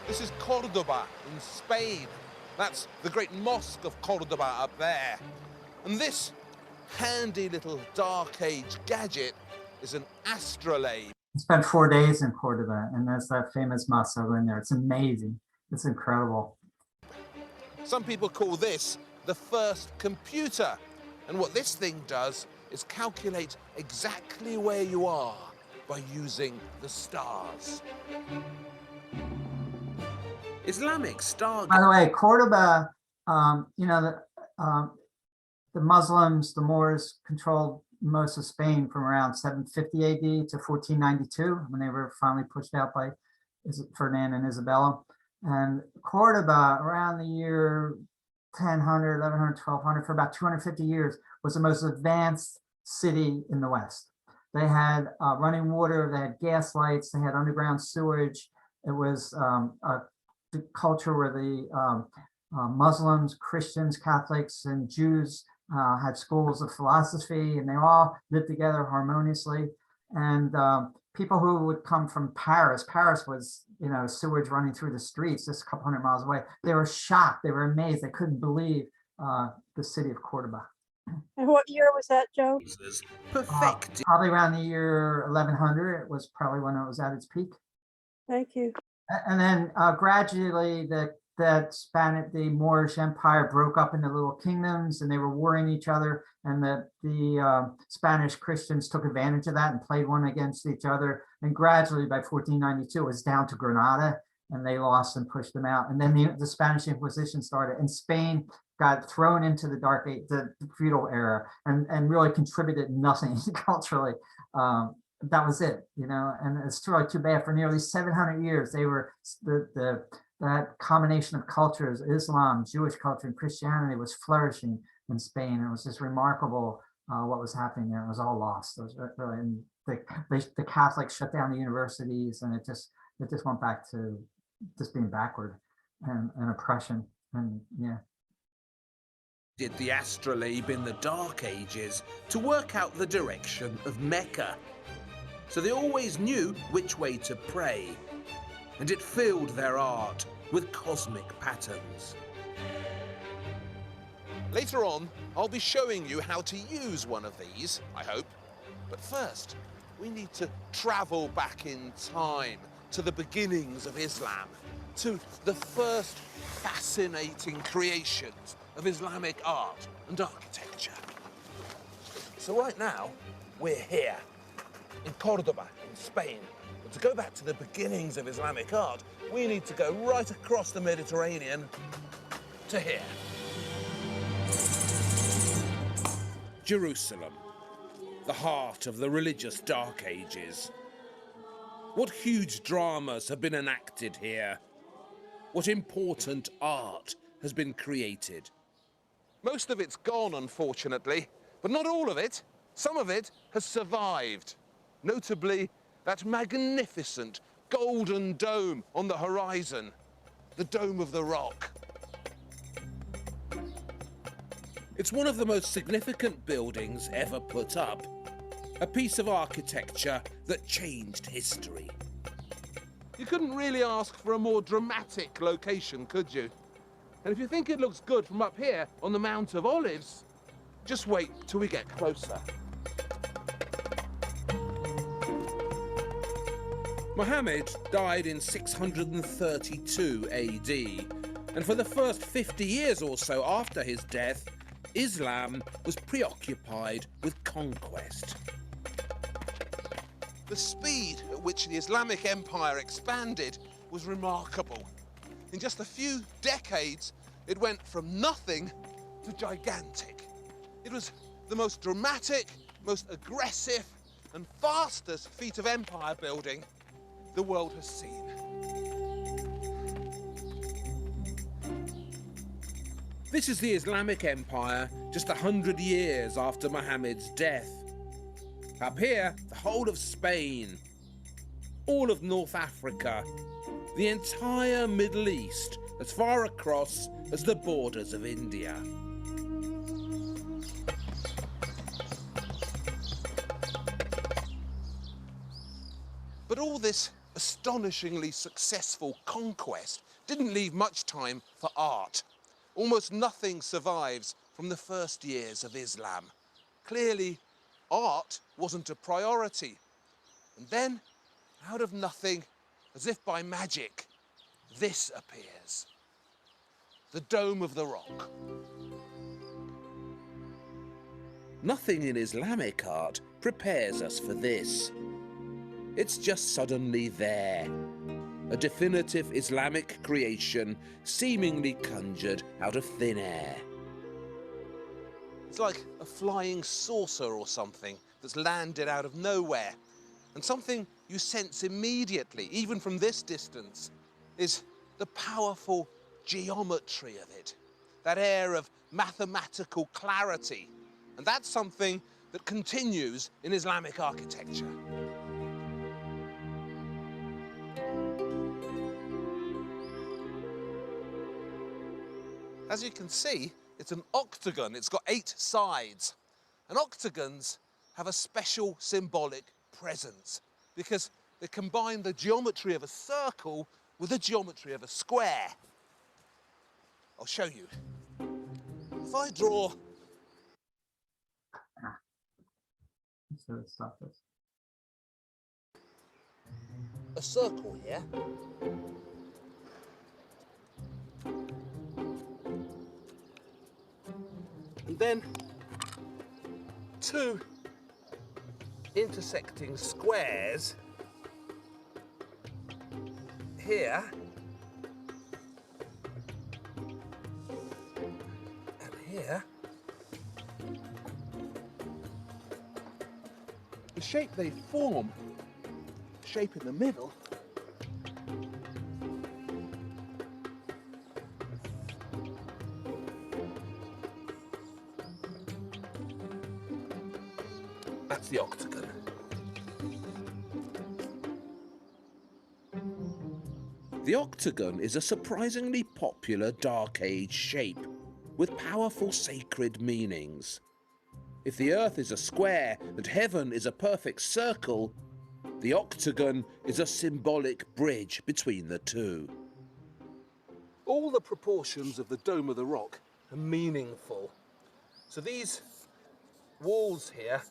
This is Cordoba in Spain. That's the great mosque of Cordoba up there. And this handy little Dark Age gadget is an astrolabe. I spent 4 days in Cordoba, and there's that famous mosque in there. It's amazing. It's incredible. Some people call this the first computer. And what this thing does is calculate exactly where you are by using the stars. Islamic star. By the way, Cordoba, you know, the Muslims, the Moors controlled most of Spain from around 750 AD to 1492, when they were finally pushed out by Ferdinand and Isabella. And Cordoba, around the year 1000, 1100, 1200, for about 250 years, was the most advanced city in the West. They had running water, they had gas lights, they had underground sewage. It was the culture where the Muslims, Christians, Catholics, and Jews had schools of philosophy, and they all lived together harmoniously. And people who would come from Paris was, you know, sewage running through the streets just a couple hundred miles away. They were shocked, they were amazed, they couldn't believe the city of Cordoba. And what year was that, Joe? Perfect. Probably around the year 1100, it was probably when it was at its peak. Thank you. And then gradually the Moorish Empire broke up into little kingdoms, and they were warring each other, and the Spanish Christians took advantage of that and played one against each other. And gradually by 1492 it was down to Granada, and they lost and pushed them out. And then the Spanish Inquisition started, and Spain got thrown into the Dark Age, the feudal era, and really contributed nothing culturally. That was it, you know, and it's really too bad. For nearly 700 years, they were that combination of cultures, Islam, Jewish culture, and Christianity was flourishing in Spain. It was just remarkable what was happening there. It was all lost. It was really, and the Catholics shut down the universities, and it just went back to just being backward and oppression. And yeah. Did the astrolabe in the Dark Ages to work out the direction of Mecca. So they always knew which way to pray, and it filled their art with cosmic patterns. Later on, I'll be showing you how to use one of these, I hope. But first, we need to travel back in time to the beginnings of Islam, to the first fascinating creations of Islamic art and architecture. So right now, we're here in Cordoba, in Spain. But to go back to the beginnings of Islamic art, we need to go right across the Mediterranean to here. Jerusalem, the heart of the religious Dark Ages. What huge dramas have been enacted here? What important art has been created? Most of it's gone, unfortunately, but not all of it. Some of it has survived, notably that magnificent golden dome on the horizon, the Dome of the Rock. It's one of the most significant buildings ever put up, a piece of architecture that changed history. You couldn't really ask for a more dramatic location, could you? And if you think it looks good from up here on the Mount of Olives, just wait till we get closer. Muhammad died in 632 AD, and for the first 50 years or so after his death, Islam was preoccupied with conquest. The speed at which the Islamic Empire expanded was remarkable. In just a few decades, it went from nothing to gigantic. It was the most dramatic, most aggressive, and fastest feat of empire building the world has seen. This is the Islamic Empire just 100 years after Muhammad's death. Up here, the whole of Spain, all of North Africa, the entire Middle East, as far across as the borders of India. But all this astonishingly successful conquest didn't leave much time for art. Almost nothing survives from the first years of Islam. Clearly, art wasn't a priority. And then, out of nothing, as if by magic, this appears. The Dome of the Rock. Nothing in Islamic art prepares us for this. It's just suddenly there. A definitive Islamic creation seemingly conjured out of thin air. It's like a flying saucer or something that's landed out of nowhere. And something you sense immediately, even from this distance, is the powerful geometry of it, that air of mathematical clarity. And that's something that continues in Islamic architecture. As you can see, it's an octagon. It's got 8 sides. And octagons have a special symbolic presence because they combine the geometry of a circle with the geometry of a square. I'll show you. If I draw a circle here, and then 2 intersecting squares here and here, the shape they form, shape in the middle, that's the octagon. The octagon is a surprisingly popular Dark Age shape with powerful sacred meanings. If the Earth is a square and heaven is a perfect circle, the octagon is a symbolic bridge between the two. All the proportions of the Dome of the Rock and meaningful. So these walls here,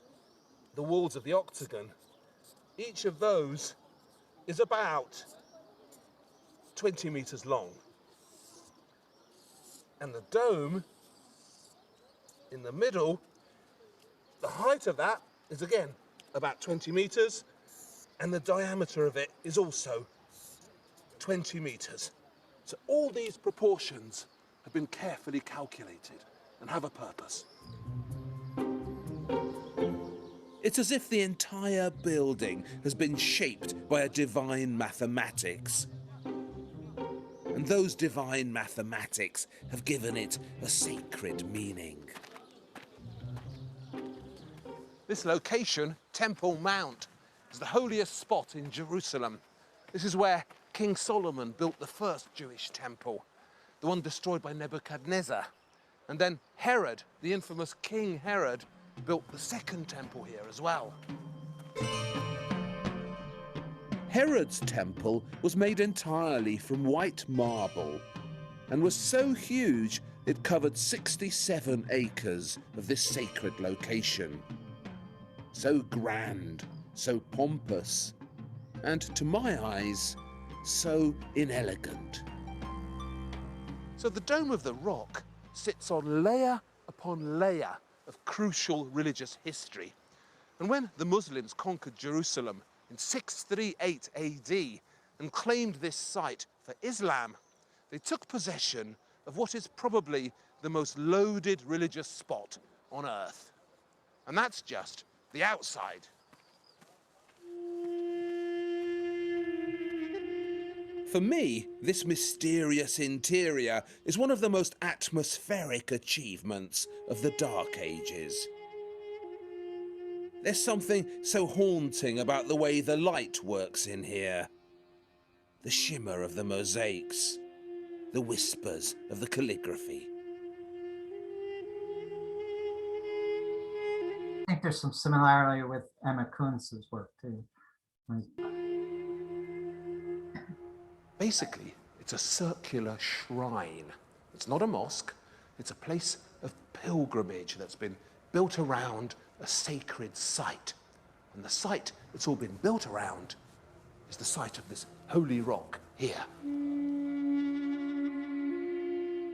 the walls of the octagon, each of those is about 20 meters long. And the dome in the middle, the height of that is again about 20 meters, and the diameter of it is also 20 meters. So all these proportions have been carefully calculated and have a purpose. It's as if the entire building has been shaped by a divine mathematics. And those divine mathematics have given it a sacred meaning. This location, Temple Mount, is the holiest spot in Jerusalem. This is where King Solomon built the first Jewish temple, the one destroyed by Nebuchadnezzar. And then Herod, the infamous King Herod, built the second temple here as well. Herod's temple was made entirely from white marble and was so huge it covered 67 acres of this sacred location. So grand, so pompous, and to my eyes, so inelegant. So the Dome of the Rock sits on layer upon layer of crucial religious history. And when the Muslims conquered Jerusalem in 638 AD and claimed this site for Islam, they took possession of what is probably the most loaded religious spot on earth. And that's just the outside. For me, this mysterious interior is one of the most atmospheric achievements of the Dark Ages. There's something so haunting about the way the light works in here. The shimmer of the mosaics, the whispers of the calligraphy. I think there's some similarity with Emma Kunz's work too. Basically, it's a circular shrine. It's not a mosque, it's a place of pilgrimage that's been built around a sacred site. And the site it's all been built around is the site of this holy rock here.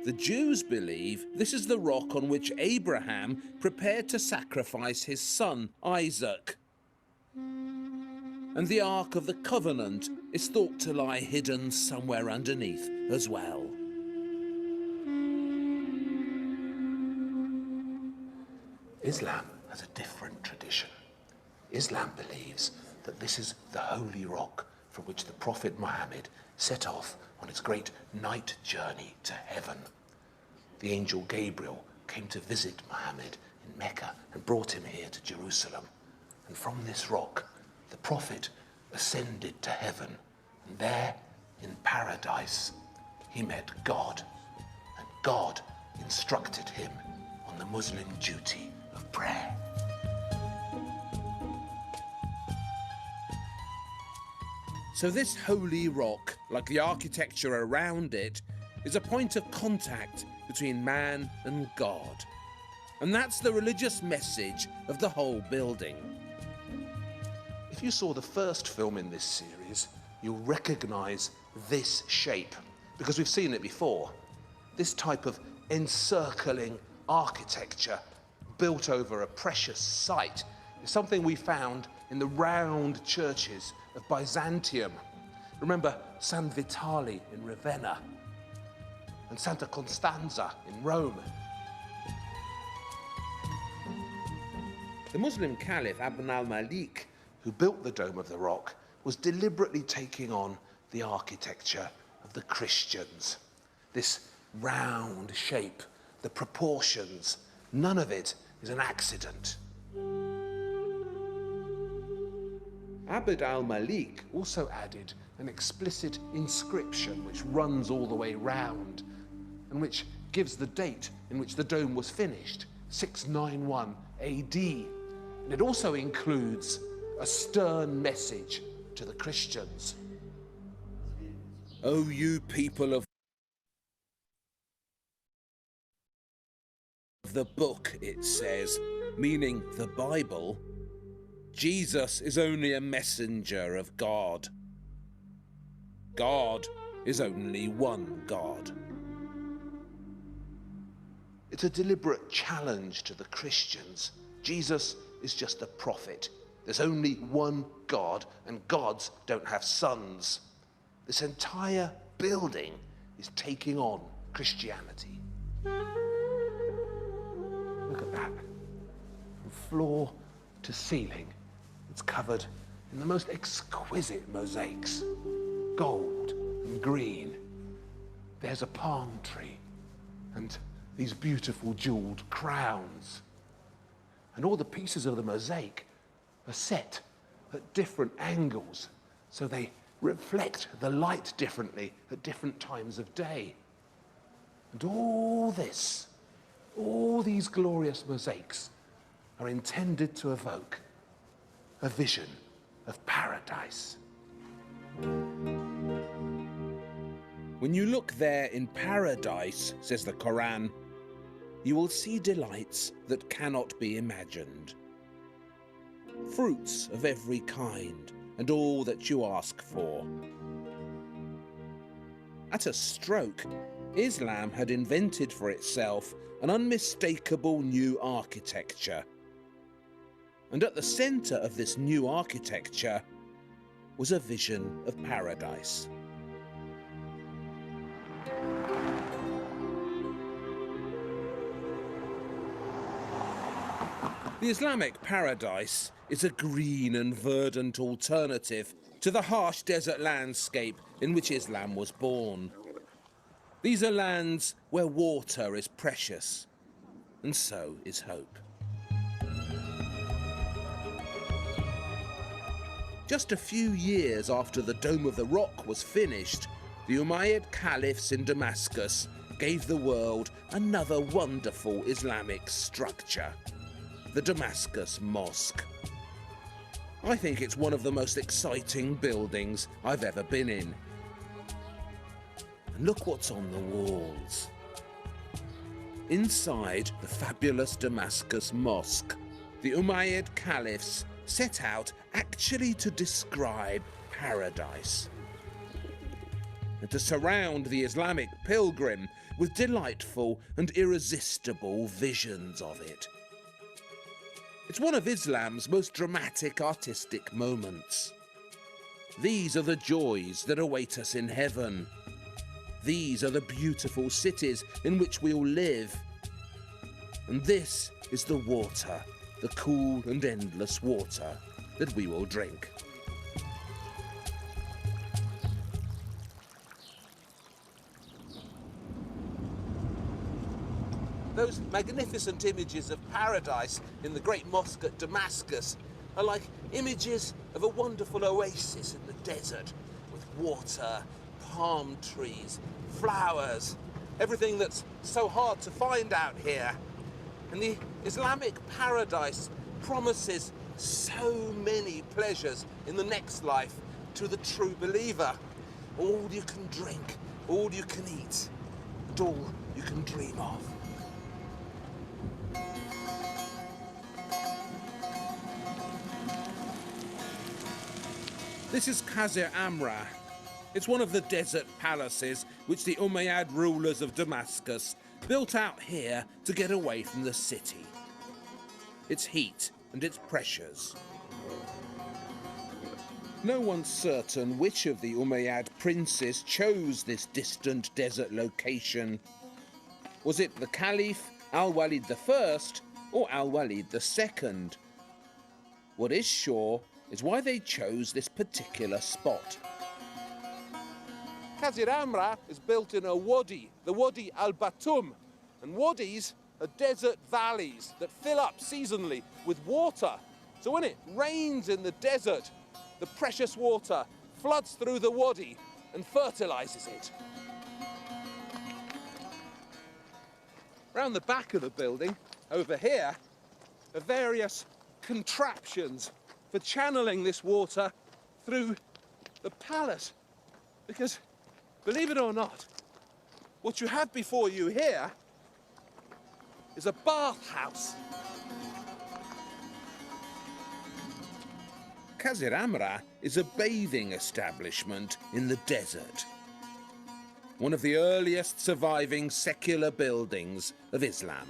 The Jews believe this is the rock on which Abraham prepared to sacrifice his son, Isaac. And the Ark of the Covenant is thought to lie hidden somewhere underneath as well. Islam has a different tradition. Islam believes that this is the holy rock from which the Prophet Muhammad set off on his great night journey to heaven. The angel Gabriel came to visit Muhammad in Mecca and brought him here to Jerusalem. And from this rock, the Prophet ascended to heaven, and there, in paradise, he met God, and God instructed him on the Muslim duty of prayer. So this holy rock, like the architecture around it, is a point of contact between man and God. And that's the religious message of the whole building. If you saw the first film in this series, you'll recognize this shape, because we've seen it before. This type of encircling architecture built over a precious site is something we found in the round churches of Byzantium. Remember San Vitale in Ravenna and Santa Constanza in Rome. The Muslim Caliph Ibn al-Malik, who built the Dome of the Rock, was deliberately taking on the architecture of the Christians. This round shape, the proportions, none of it is an accident. Abd al-Malik also added an explicit inscription which runs all the way round and which gives the date in which the dome was finished, 691 AD. And it also includes a stern message to the Christians. O you people of of the book, it says, meaning the Bible, Jesus is only a messenger of God. God is only one God. It's a deliberate challenge to the Christians. Jesus is just a prophet. There's only one God, and gods don't have sons. This entire building is taking on Christianity. Look at that. From floor to ceiling, it's covered in the most exquisite mosaics. Gold and green. There's a palm tree and these beautiful jeweled crowns. And all the pieces of the mosaic are set at different angles, so they reflect the light differently at different times of day. And all these glorious mosaics are intended to evoke a vision of paradise. When you look there in paradise, says the Quran, you will see delights that cannot be imagined. Fruits of every kind and all that you ask for. At a stroke, Islam had invented for itself an unmistakable new architecture. And at the center of this new architecture was a vision of paradise. The Islamic paradise is a green and verdant alternative to the harsh desert landscape in which Islam was born. These are lands where water is precious, and so is hope. Just a few years after the Dome of the Rock was finished, the Umayyad caliphs in Damascus gave the world another wonderful Islamic structure. The Damascus Mosque. I think it's one of the most exciting buildings I've ever been in. And look what's on the walls. Inside the fabulous Damascus Mosque, the Umayyad caliphs set out actually to describe paradise and to surround the Islamic pilgrim with delightful and irresistible visions of it. It's one of Islam's most dramatic artistic moments. These are the joys that await us in heaven. These are the beautiful cities in which we'll live. And this is the water, the cool and endless water that we will drink. Those magnificent images of paradise in the great mosque at Damascus are like images of a wonderful oasis in the desert with water, palm trees, flowers, everything that's so hard to find out here. And the Islamic paradise promises so many pleasures in the next life to the true believer. All you can drink, all you can eat, and all you can dream of. This is Qasr Amra. It's one of the desert palaces which the Umayyad rulers of Damascus built out here to get away from the city. Its heat and its pressures. No one's certain which of the Umayyad princes chose this distant desert location. Was it the Caliph Al-Walid I or Al-Walid II? What is sure is why they chose this particular spot. Qasr Amra is built in a wadi, the Wadi al-Batum, and wadis are desert valleys that fill up seasonally with water. So when it rains in the desert, the precious water floods through the wadi and fertilizes it. Around the back of the building, over here, are various contraptions for channeling this water through the palace. Because, believe it or not, what you have before you here is a bathhouse. Qasr Amra is a bathing establishment in the desert. One of the earliest surviving secular buildings of Islam.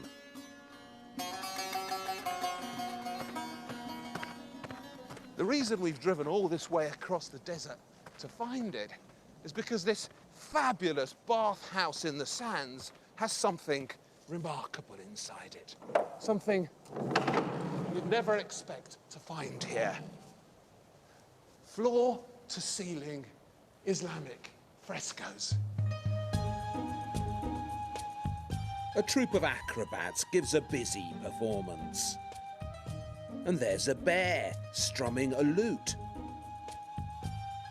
The reason we've driven all this way across the desert to find it is because this fabulous bathhouse in the sands has something remarkable inside it. Something you'd never expect to find here. Floor to ceiling Islamic frescoes. A troupe of acrobats gives a busy performance. And there's a bear strumming a lute.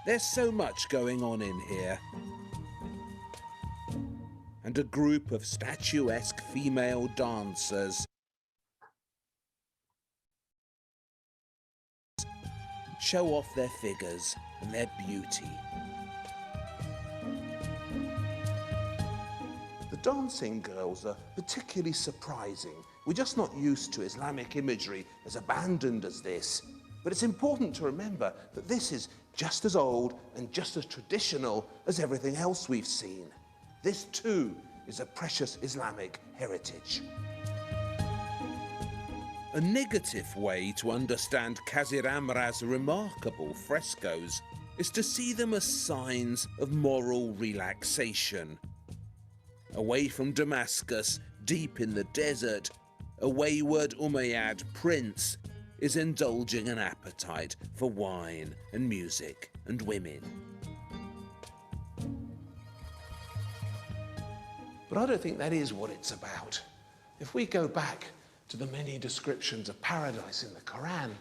There's so much going on in here. And a group of statuesque female dancers show off their figures and their beauty. The dancing girls are particularly surprising. We're just not used to Islamic imagery as abandoned as this. But it's important to remember that this is just as old and just as traditional as everything else we've seen. This too is a precious Islamic heritage. A negative way to understand Qasr Amra's remarkable frescoes is to see them as signs of moral relaxation. Away from Damascus, deep in the desert, a wayward Umayyad prince is indulging an appetite for wine and music and women. But I don't think that is what it's about. If we go back to the many descriptions of paradise in the Quran,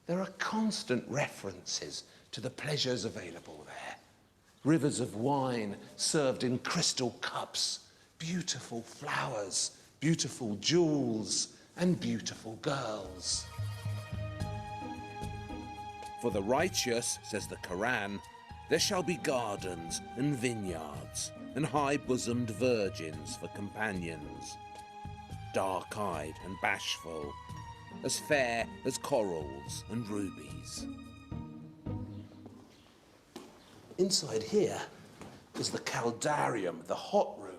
there are constant references to the pleasures available there. Rivers of wine served in crystal cups, beautiful flowers, beautiful jewels, and beautiful girls. For the righteous, says the Quran, there shall be gardens and vineyards and high-bosomed virgins for companions, dark-eyed and bashful, as fair as corals and rubies. Inside here is the Caldarium, the hot room,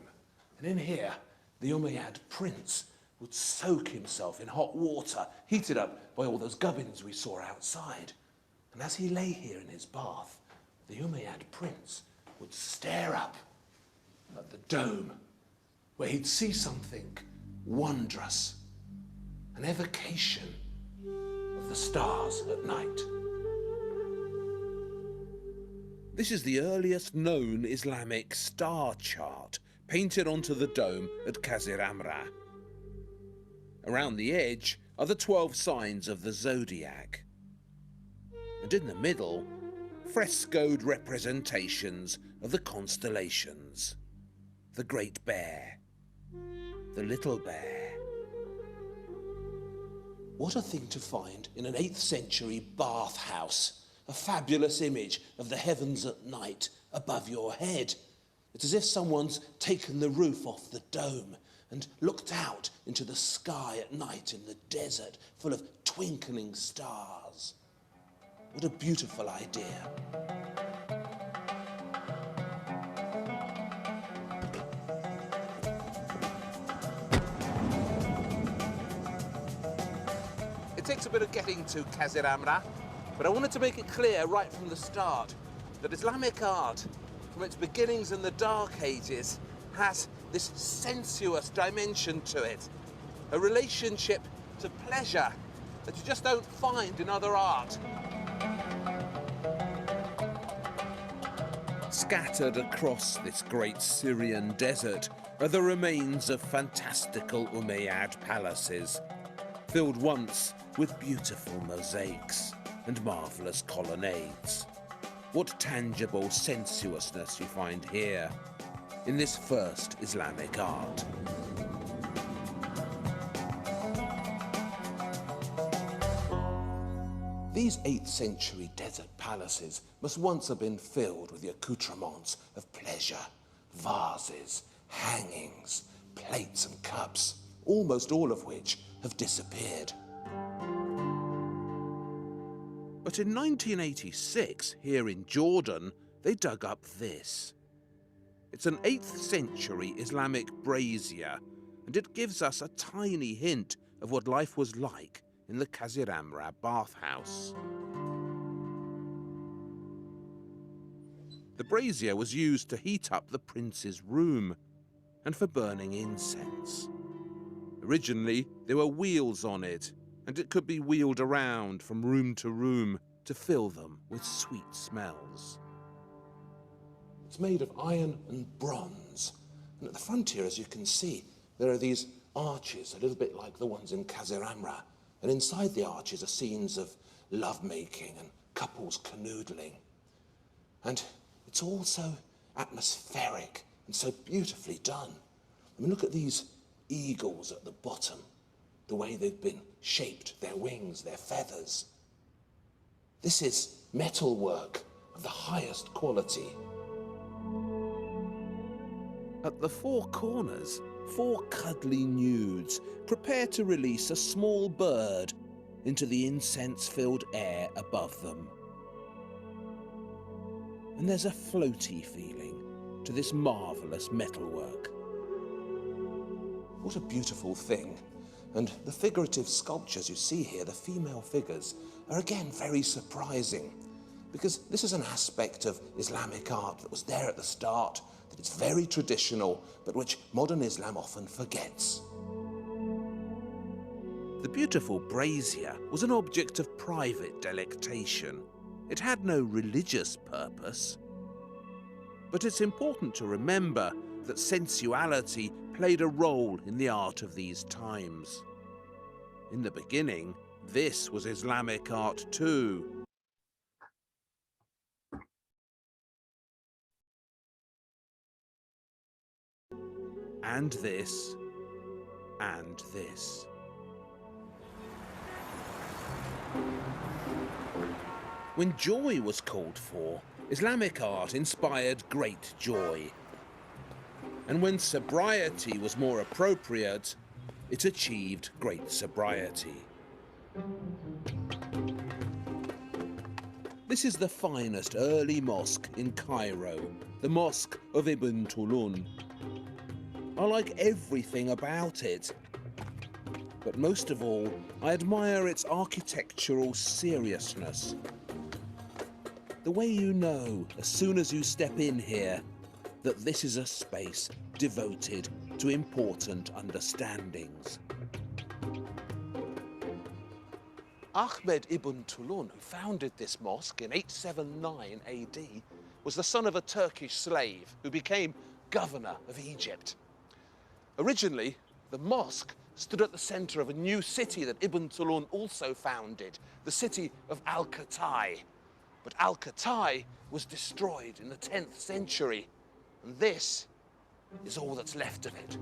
and in here the Umayyad prince would soak himself in hot water, heated up by all those gubbins we saw outside. And as he lay here in his bath, the Umayyad prince would stare up at the dome, where he'd see something wondrous, an evocation of the stars at night. This is the earliest known Islamic star chart, painted onto the dome at Qasr Amra. Around the edge are the 12 signs of the zodiac. And in the middle, frescoed representations of the constellations. The Great Bear, the Little Bear. What a thing to find in an 8th century bathhouse, a fabulous image of the heavens at night above your head. It's as if someone's taken the roof off the dome and looked out into the sky at night in the desert full of twinkling stars. What a beautiful idea. It takes a bit of getting to Qasr Amra, but I wanted to make it clear right from the start that Islamic art, from its beginnings in the Dark Ages, has this sensuous dimension to it, a relationship to pleasure that you just don't find in other art. Scattered across this great Syrian desert are the remains of fantastical Umayyad palaces, filled once with beautiful mosaics and marvellous colonnades. What tangible sensuousness you find here, in this first Islamic art. These 8th century desert palaces must once have been filled with the accoutrements of pleasure, vases, hangings, plates and cups, almost all of which have disappeared. But in 1986, here in Jordan, they dug up this. It's an 8th century Islamic brazier, and it gives us a tiny hint of what life was like in the Kaziramra bathhouse. The brazier was used to heat up the prince's room and for burning incense. Originally, there were wheels on it, and it could be wheeled around from room to room to fill them with sweet smells. It's made of iron and bronze, and at the front here, as you can see, there are these arches, a little bit like the ones in Kaziramra, and inside the arches are scenes of lovemaking and couples canoodling. And it's all so atmospheric and so beautifully done. I mean, look at these eagles at the bottom, the way they've been shaped, their wings, their feathers. This is metalwork of the highest quality. At the 4 corners, 4 cuddly nudes prepare to release a small bird into the incense-filled air above them. And there's a floaty feeling to this marvellous metalwork. What a beautiful thing. And the figurative sculptures you see here, the female figures, are again very surprising, because this is an aspect of Islamic art that was there at the start, that it's very traditional, but which modern Islam often forgets. The beautiful brazier was an object of private delectation. It had no religious purpose. But it's important to remember that sensuality played a role in the art of these times. In the beginning, this was Islamic art too. And this, and this. When joy was called for, Islamic art inspired great joy. And when sobriety was more appropriate, it achieved great sobriety. This is the finest early mosque in Cairo, the Mosque of Ibn Tulun. I like everything about it, but most of all, I admire its architectural seriousness. The way you know, as soon as you step in here, that this is a space devoted to important understandings. Ahmed ibn Tulun, who founded this mosque in 879 AD, was the son of a Turkish slave who became governor of Egypt. Originally, the mosque stood at the center of a new city that Ibn Tulun also founded, the city of Al-Qatai. But Al-Qatai was destroyed in the 10th century, and this is all that's left of it.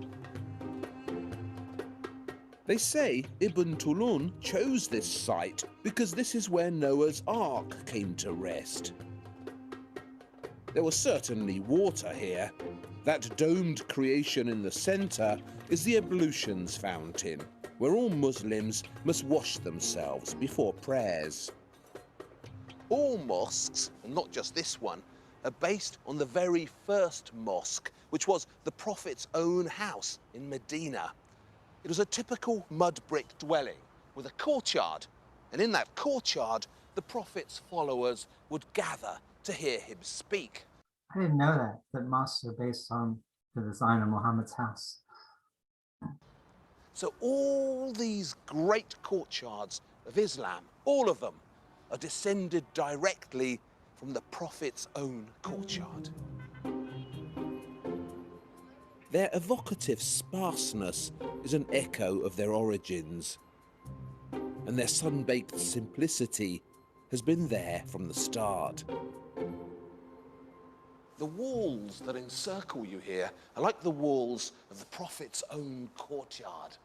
They say Ibn Tulun chose this site because this is where Noah's Ark came to rest. There was certainly water here. That domed creation in the center is the ablutions fountain, where all Muslims must wash themselves before prayers. All mosques, and not just this one, are based on the very first mosque, which was the Prophet's own house in Medina. It was a typical mud brick dwelling with a courtyard, and in that courtyard, the Prophet's followers would gather to hear him speak. I didn't know that mosques are based on the design of Muhammad's house. So all these great courtyards of Islam, all of them, are descended directly from the Prophet's own courtyard. Their evocative sparseness is an echo of their origins, and their sun-baked simplicity has been there from the start. The walls that encircle you here are like the walls of the Prophet's own courtyard.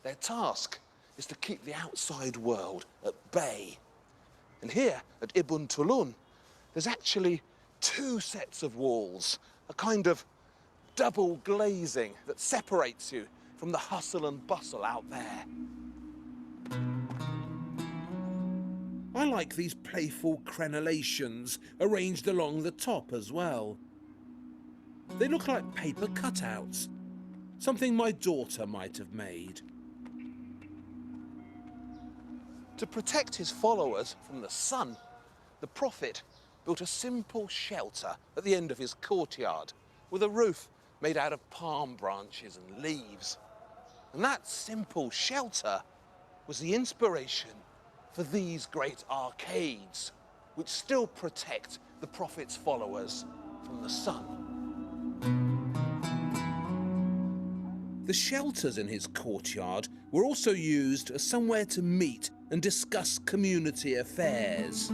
Their task is to keep the outside world at bay. And here at Ibn Tulun, there's actually 2 sets of walls, a kind of double glazing that separates you from the hustle and bustle out there. I like these playful crenellations arranged along the top as well. They look like paper cutouts, something my daughter might have made. To protect his followers from the sun, the prophet built a simple shelter at the end of his courtyard with a roof made out of palm branches and leaves. And that simple shelter was the inspiration for these great arcades, which still protect the prophet's followers from the sun. The shelters in his courtyard were also used as somewhere to meet and discuss community affairs.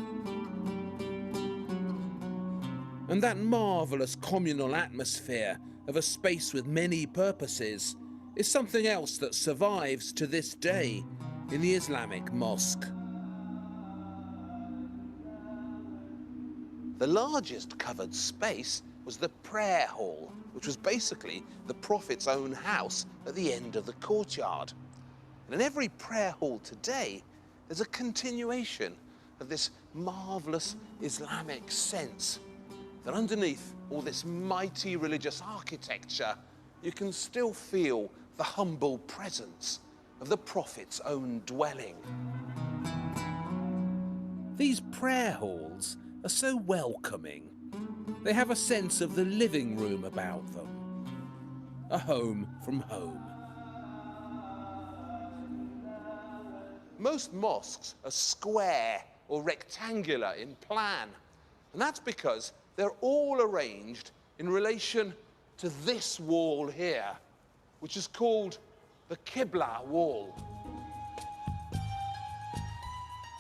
And that marvellous communal atmosphere of a space with many purposes is something else that survives to this day in the Islamic mosque. The largest covered space was the prayer hall, which was basically the prophet's own house at the end of the courtyard. And in every prayer hall today, there's a continuation of this marvellous Islamic sense that underneath all this mighty religious architecture, you can still feel the humble presence of the prophet's own dwelling. These prayer halls are so welcoming. They have a sense of the living room about them, a home from home. Most mosques are square or rectangular in plan, and that's because they're all arranged in relation to this wall here, which is called the Qibla wall.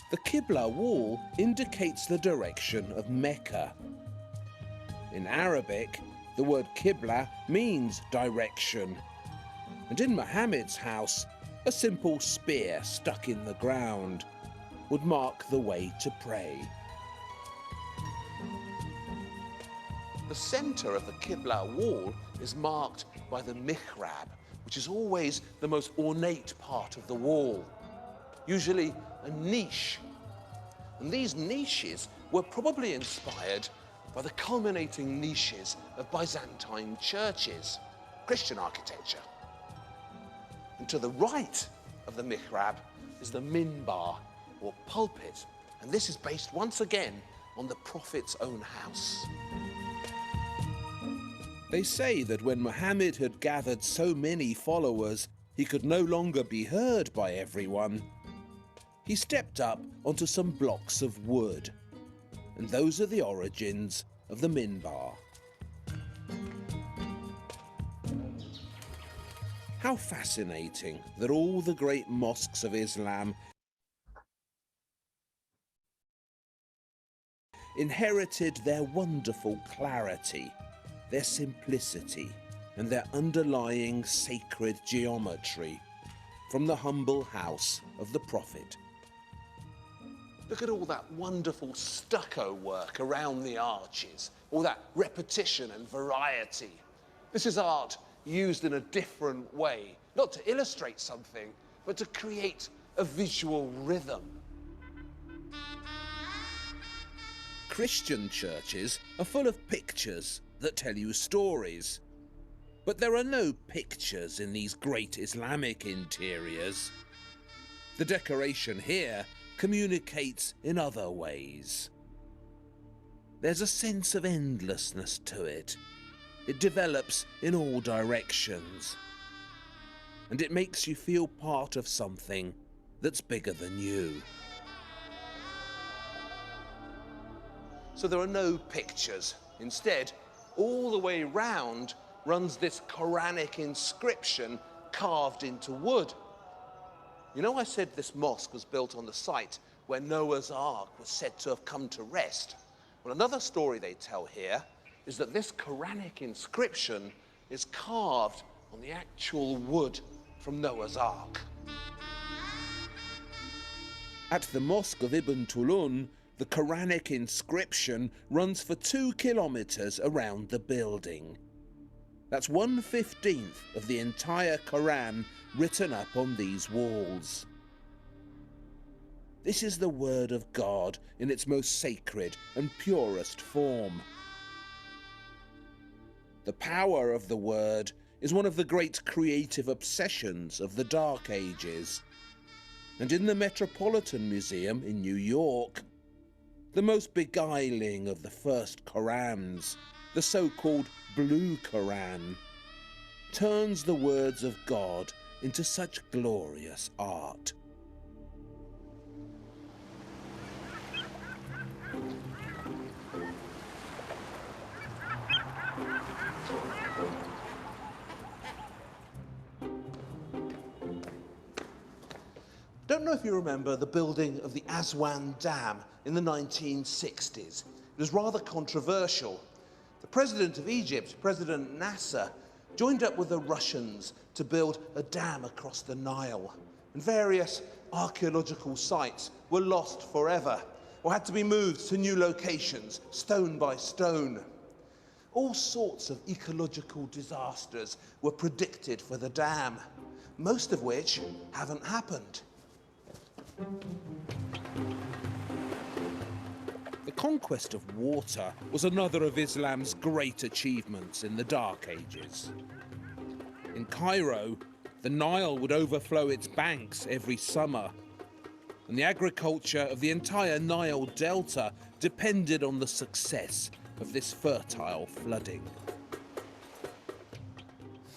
The Qibla wall indicates the direction of Mecca. In Arabic, the word Qibla means direction. And in Muhammad's house, a simple spear stuck in the ground would mark the way to pray. The centre of the Qibla wall is marked by the mihrab, which is always the most ornate part of the wall, usually a niche. And these niches were probably inspired by the culminating niches of Byzantine churches, Christian architecture. And to the right of the mihrab is the minbar, or pulpit, and this is based once again on the prophet's own house. They say that when Muhammad had gathered so many followers, he could no longer be heard by everyone. He stepped up onto some blocks of wood, and those are the origins of the minbar. How fascinating that all the great mosques of Islam inherited their wonderful clarity, their simplicity, and their underlying sacred geometry from the humble house of the Prophet. Look at all that wonderful stucco work around the arches, all that repetition and variety. This is art used in a different way, not to illustrate something, but to create a visual rhythm. Christian churches are full of pictures that tell you stories. But there are no pictures in these great Islamic interiors. The decoration here communicates in other ways. There's a sense of endlessness to it. It develops in all directions. And it makes you feel part of something that's bigger than you. So there are no pictures. Instead, all the way round runs this Quranic inscription carved into wood. You know, I said this mosque was built on the site where Noah's Ark was said to have come to rest. Well, another story they tell here is that this Quranic inscription is carved on the actual wood from Noah's Ark. At the Mosque of Ibn Tulun, the Quranic inscription runs for 2 kilometers around the building. That's 1/15 of the entire Quran written up on these walls. This is the word of God in its most sacred and purest form. The power of the word is one of the great creative obsessions of the Dark Ages. And in the Metropolitan Museum in New York, the most beguiling of the first Qurans, the so-called Blue Quran, turns the words of God into such glorious art. Don't know if you remember the building of the Aswan Dam in the 1960s. It was rather controversial. The president of Egypt, President Nasser, joined up with the Russians to build a dam across the Nile, and various archaeological sites were lost forever or had to be moved to new locations, stone by stone. All sorts of ecological disasters were predicted for the dam, most of which haven't happened. The conquest of water was another of Islam's great achievements in the Dark Ages. In Cairo, the Nile would overflow its banks every summer, and the agriculture of the entire Nile Delta depended on the success of this fertile flooding.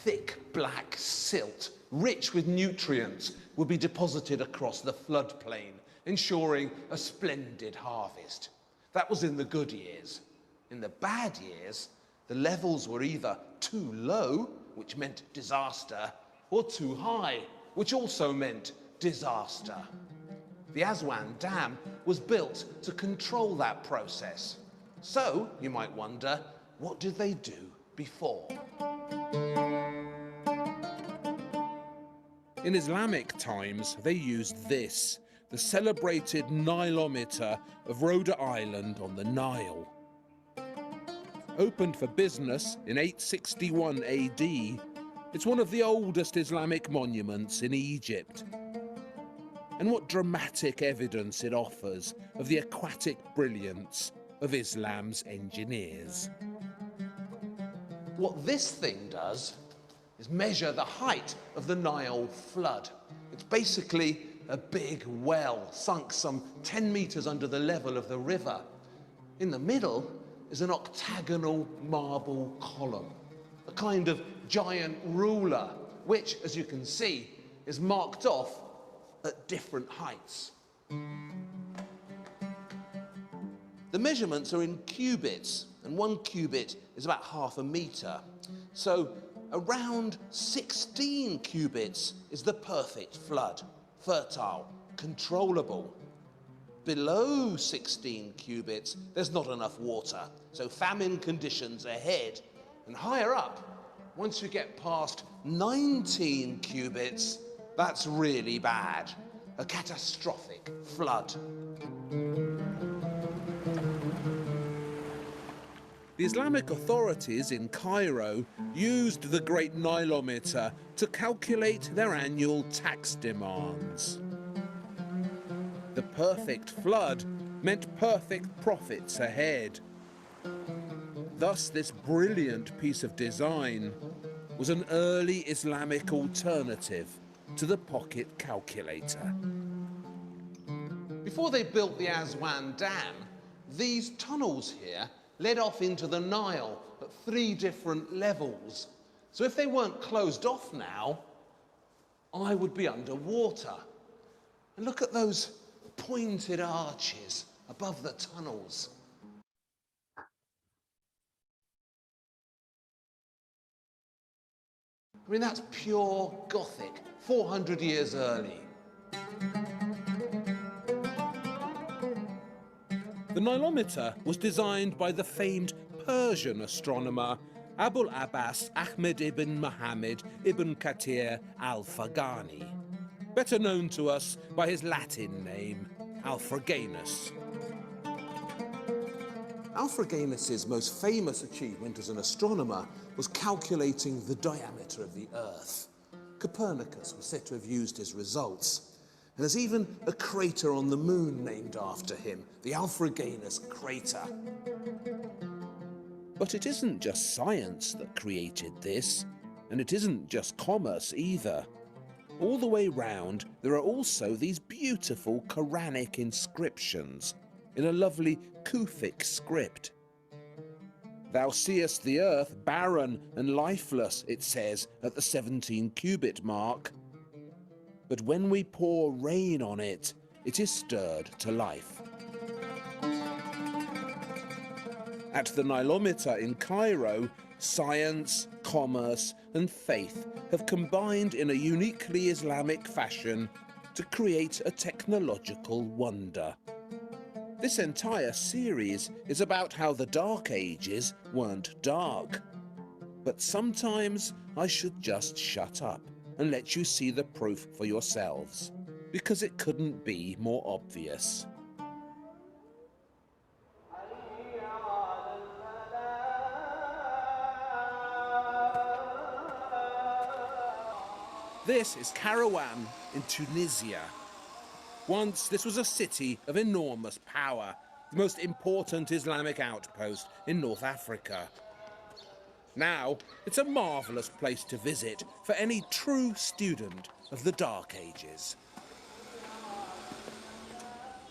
Thick black silt, rich with nutrients, would be deposited across the floodplain, ensuring a splendid harvest. That was in the good years. In the bad years, the levels were either too low, which meant disaster, or too high, which also meant disaster. The Aswan Dam was built to control that process. So, you might wonder, what did they do before? In Islamic times, they used this, the celebrated Nilometer of Rhode Island on the Nile. Opened for business in 861 AD, it's one of the oldest Islamic monuments in Egypt. And what dramatic evidence it offers of the aquatic brilliance of Islam's engineers. What this thing does is measure the height of the Nile flood. It's basically a big well sunk some 10 meters under the level of the river. In the middle is an octagonal marble column, a kind of giant ruler, which, as you can see, is marked off at different heights. The measurements are in cubits, and 1 cubit is about half a meter. So around 16 cubits is the perfect flood, fertile, controllable. Below 16 cubits, there's not enough water, so famine conditions ahead. And higher up, once you get past 19 cubits, that's really bad, a catastrophic flood. The Islamic authorities in Cairo used the Great Nilometer to calculate their annual tax demands. The perfect flood meant perfect profits ahead. Thus, this brilliant piece of design was an early Islamic alternative to the pocket calculator. Before they built the Aswan Dam, these tunnels here led off into the Nile at 3 different levels. So if they weren't closed off now, I would be underwater. And look at those pointed arches above the tunnels. I mean, that's pure Gothic, 400 years early. The Nilometer was designed by the famed Persian astronomer Abul Abbas Ahmed ibn Muhammad ibn Kathir al-Faghani, better known to us by his Latin name, Alfraganus. Alfraganus's most famous achievement as an astronomer was calculating the diameter of the Earth. Copernicus was said to have used his results, and there's even a crater on the moon named after him, the Alfraganus crater. But it isn't just science that created this, and it isn't just commerce either. All the way round, there are also these beautiful Quranic inscriptions in a lovely Kufic script. Thou seest the earth barren and lifeless, it says at the 17-cubit mark. But when we pour rain on it, it is stirred to life. At the Nilometer in Cairo, science, commerce, and faith have combined in a uniquely Islamic fashion to create a technological wonder. This entire series is about how the Dark Ages weren't dark. But sometimes I should just shut up and let you see the proof for yourselves, because it couldn't be more obvious. This is Kairouan in Tunisia. Once this was a city of enormous power, the most important Islamic outpost in North Africa. Now, it's a marvellous place to visit for any true student of the Dark Ages.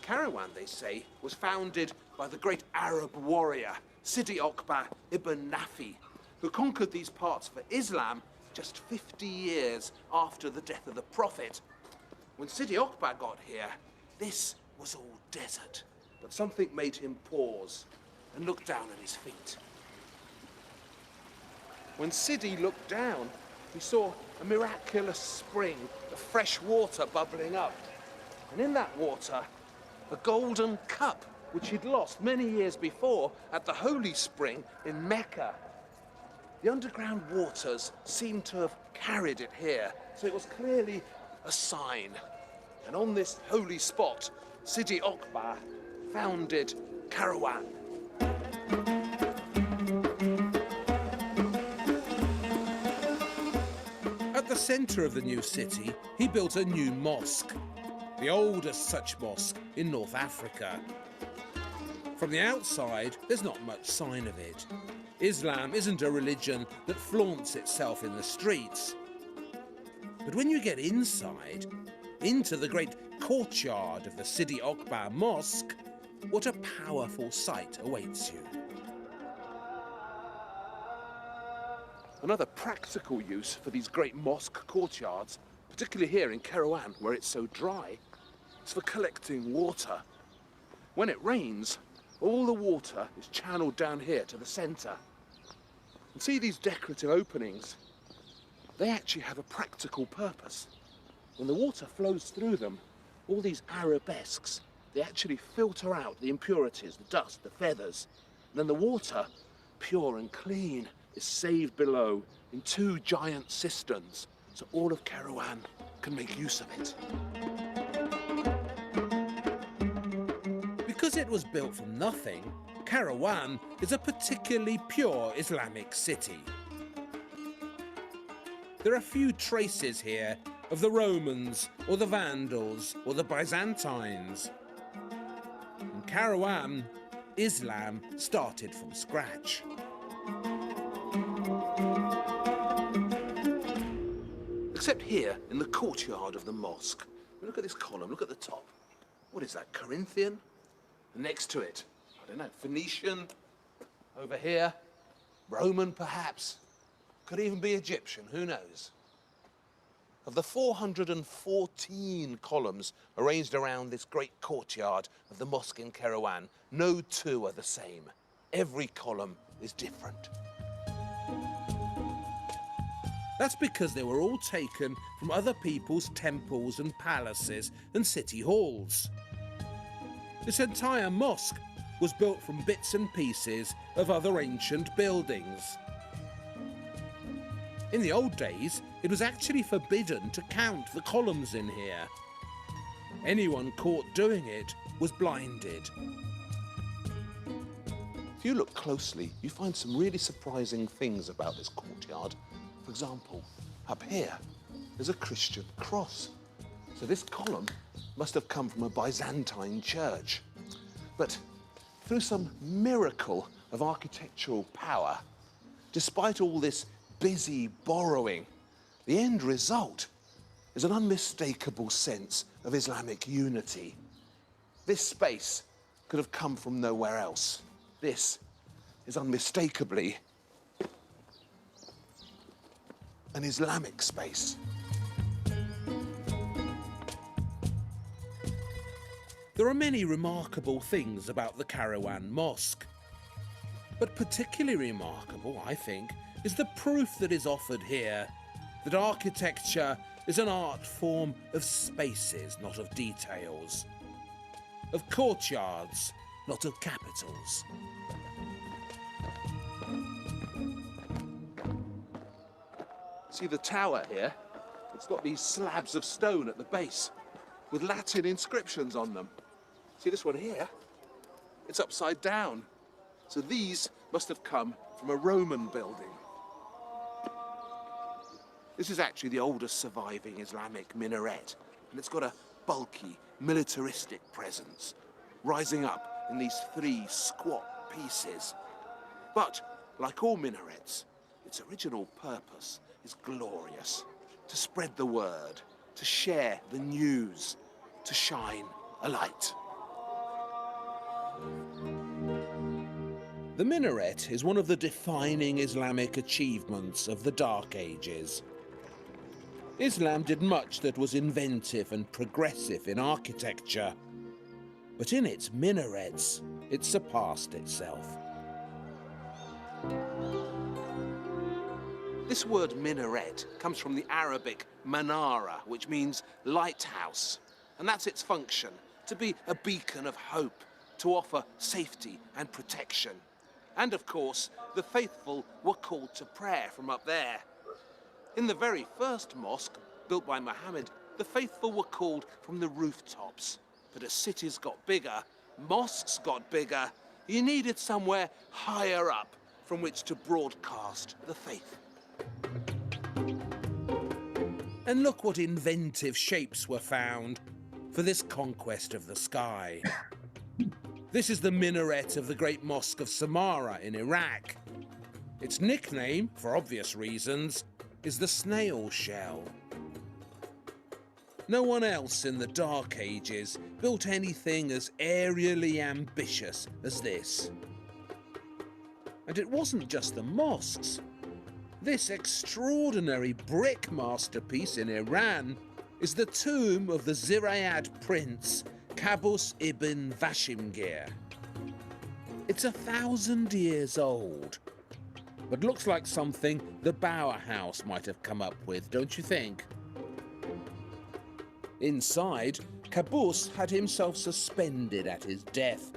Kairouan, they say, was founded by the great Arab warrior, Sidi Okba ibn Nafi, who conquered these parts for Islam just 50 years after the death of the Prophet. When Sidi Okba got here, this was all desert. But something made him pause and look down at his feet. When Sidi looked down, he saw a miraculous spring of fresh water bubbling up. And in that water, a golden cup, which he'd lost many years before at the holy spring in Mecca. The underground waters seemed to have carried it here, so it was clearly a sign. And on this holy spot, Sidi Okba founded Kairouan. At the centre of the new city, he built a new mosque, the oldest such mosque in North Africa. From the outside, there's not much sign of it. Islam isn't a religion that flaunts itself in the streets. But when you get inside, into the great courtyard of the Sidi Okba Mosque, what a powerful sight awaits you. Another practical use for these great mosque courtyards, particularly here in Kairouan where it's so dry, is for collecting water. When it rains, all the water is channeled down here to the centre. And see these decorative openings? They actually have a practical purpose. When the water flows through them, all these arabesques, they actually filter out the impurities, the dust, the feathers. And then the water, pure and clean, is saved below in 2 giant cisterns, so all of Kairouan can make use of it. Because it was built from nothing, Kairouan is a particularly pure Islamic city. There are few traces here of the Romans or the Vandals or the Byzantines. In Kairouan, Islam started from scratch. Except here in the courtyard of the mosque. Look at this column, look at the top. What is that, Corinthian? And next to it, I don't know, Phoenician? Over here, Roman perhaps? Could even be Egyptian, who knows? Of the 414 columns arranged around this great courtyard of the mosque in Kairouan, no 2 are the same. Every column is different. That's because they were all taken from other people's temples and palaces and city halls. This entire mosque was built from bits and pieces of other ancient buildings. In the old days, it was actually forbidden to count the columns in here. Anyone caught doing it was blinded. If you look closely, you find some really surprising things about this courtyard. For example, up here, there's a Christian cross. So this column must have come from a Byzantine church. But through some miracle of architectural power, despite all this busy borrowing, the end result is an unmistakable sense of Islamic unity. This space could have come from nowhere else. This is unmistakably an Islamic space. There are many remarkable things about the Karawan Mosque. But particularly remarkable, I think, is the proof that is offered here that architecture is an art form of spaces, not of details, of courtyards, not of capitals. See the tower here? It's got these slabs of stone at the base with Latin inscriptions on them. See this one here? It's upside down. So these must have come from a Roman building. This is actually the oldest surviving Islamic minaret, and it's got a bulky, militaristic presence, rising up in these three squat pieces. But, like all minarets, its original purpose is glorious: to spread the word, to share the news, to shine a light. The minaret is one of the defining Islamic achievements of the Dark Ages. Islam did much that was inventive and progressive in architecture, but in its minarets, it surpassed itself. This word minaret comes from the Arabic manara, which means lighthouse, and that's its function, to be a beacon of hope, to offer safety and protection. And of course, the faithful were called to prayer from up there. In the very first mosque, built by Muhammad, the faithful were called from the rooftops. But as cities got bigger, mosques got bigger, you needed somewhere higher up from which to broadcast the faith. And look what inventive shapes were found for this conquest of the sky. This is the minaret of the great mosque of Samarra in Iraq. Its nickname, for obvious reasons, is the snail shell. No one else in the Dark Ages built anything as aerially ambitious as this. And it wasn't just the mosques. This extraordinary brick masterpiece in Iran is the tomb of the Zirayat prince, Qaboos ibn Vashimgir. It's 1,000 years old, but looks like something the Bauhaus might have come up with, don't you think? Inside, Qaboos had himself suspended at his death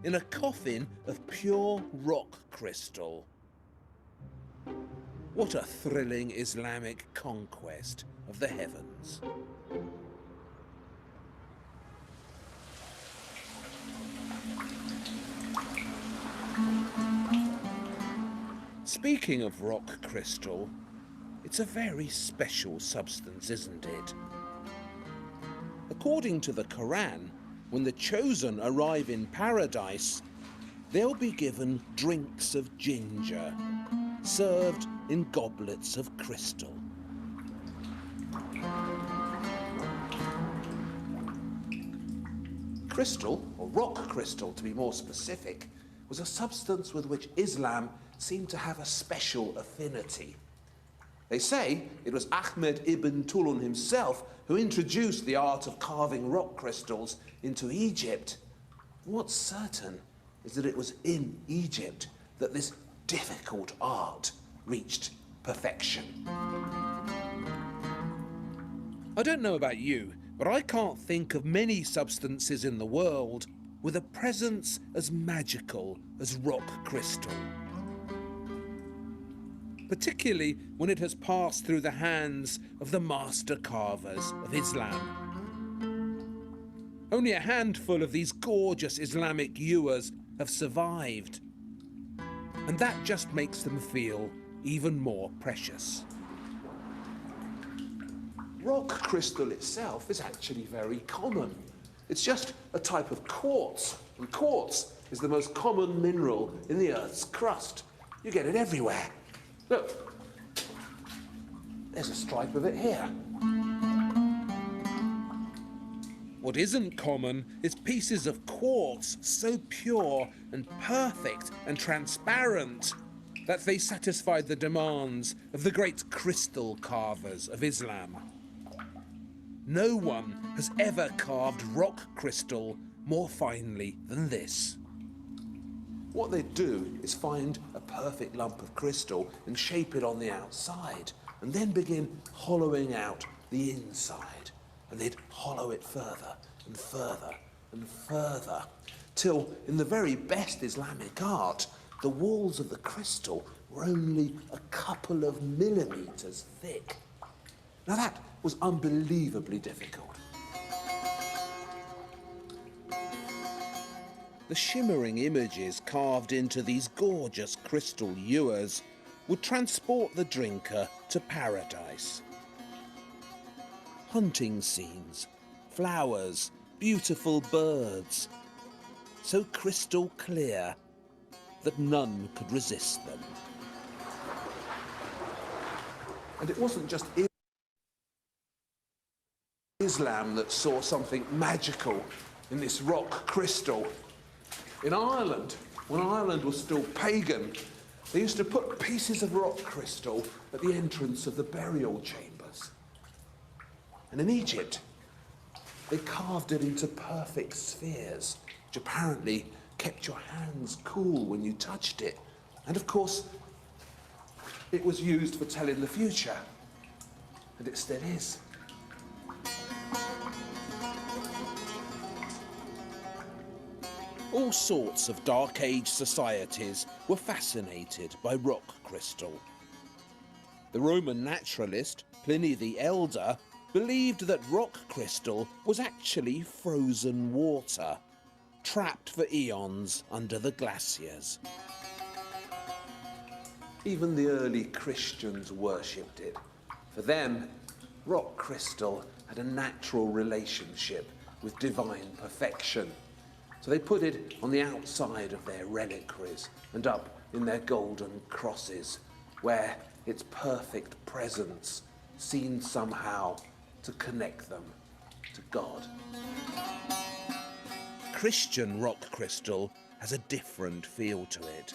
in a coffin of pure rock crystal. What a thrilling Islamic conquest of the heavens. Speaking of rock crystal, it's a very special substance, isn't it? According to the Quran, when the chosen arrive in paradise, they'll be given drinks of ginger, served in goblets of crystal. Crystal, or rock crystal to be more specific, was a substance with which Islam seemed to have a special affinity. They say it was Ahmed ibn Tulun himself who introduced the art of carving rock crystals into Egypt. What's certain is that it was in Egypt that this difficult art reached perfection. I don't know about you, but I can't think of many substances in the world with a presence as magical as rock crystal. Particularly when it has passed through the hands of the master carvers of Islam. Only a handful of these gorgeous Islamic ewers have survived, And that just makes them feel even more precious. Rock crystal itself is actually very common. It's just a type of quartz, and quartz is the most common mineral in the Earth's crust. You get it everywhere. Look, there's a stripe of it here. What isn't common is pieces of quartz so pure and perfect and transparent that they satisfied the demands of the great crystal carvers of Islam. No one has ever carved rock crystal more finely than this. What they do is find a perfect lump of crystal and shape it on the outside, and then begin hollowing out the inside. And they'd hollow it further and further and further, till in the very best Islamic art, the walls of the crystal were only a couple of millimeters thick. Now that was unbelievably difficult. The shimmering images carved into these gorgeous crystal ewers would transport the drinker to paradise. Hunting scenes, flowers, beautiful birds, so crystal clear that none could resist them. And it wasn't just Islam that saw something magical in this rock crystal. In Ireland, when Ireland was still pagan, they used to put pieces of rock crystal at the entrance of the burial chambers. And in Egypt, they carved it into perfect spheres, which apparently kept your hands cool when you touched it. And of course, it was used for telling the future, and it still is. All sorts of Dark Age societies were fascinated by rock crystal. The Roman naturalist, Pliny the Elder, believed that rock crystal was actually frozen water, trapped for eons under the glaciers. Even the early Christians worshipped it. For them, rock crystal had a natural relationship with divine perfection. So they put it on the outside of their reliquaries and up in their golden crosses, where its perfect presence seemed somehow to connect them to God. Christian rock crystal has a different feel to it.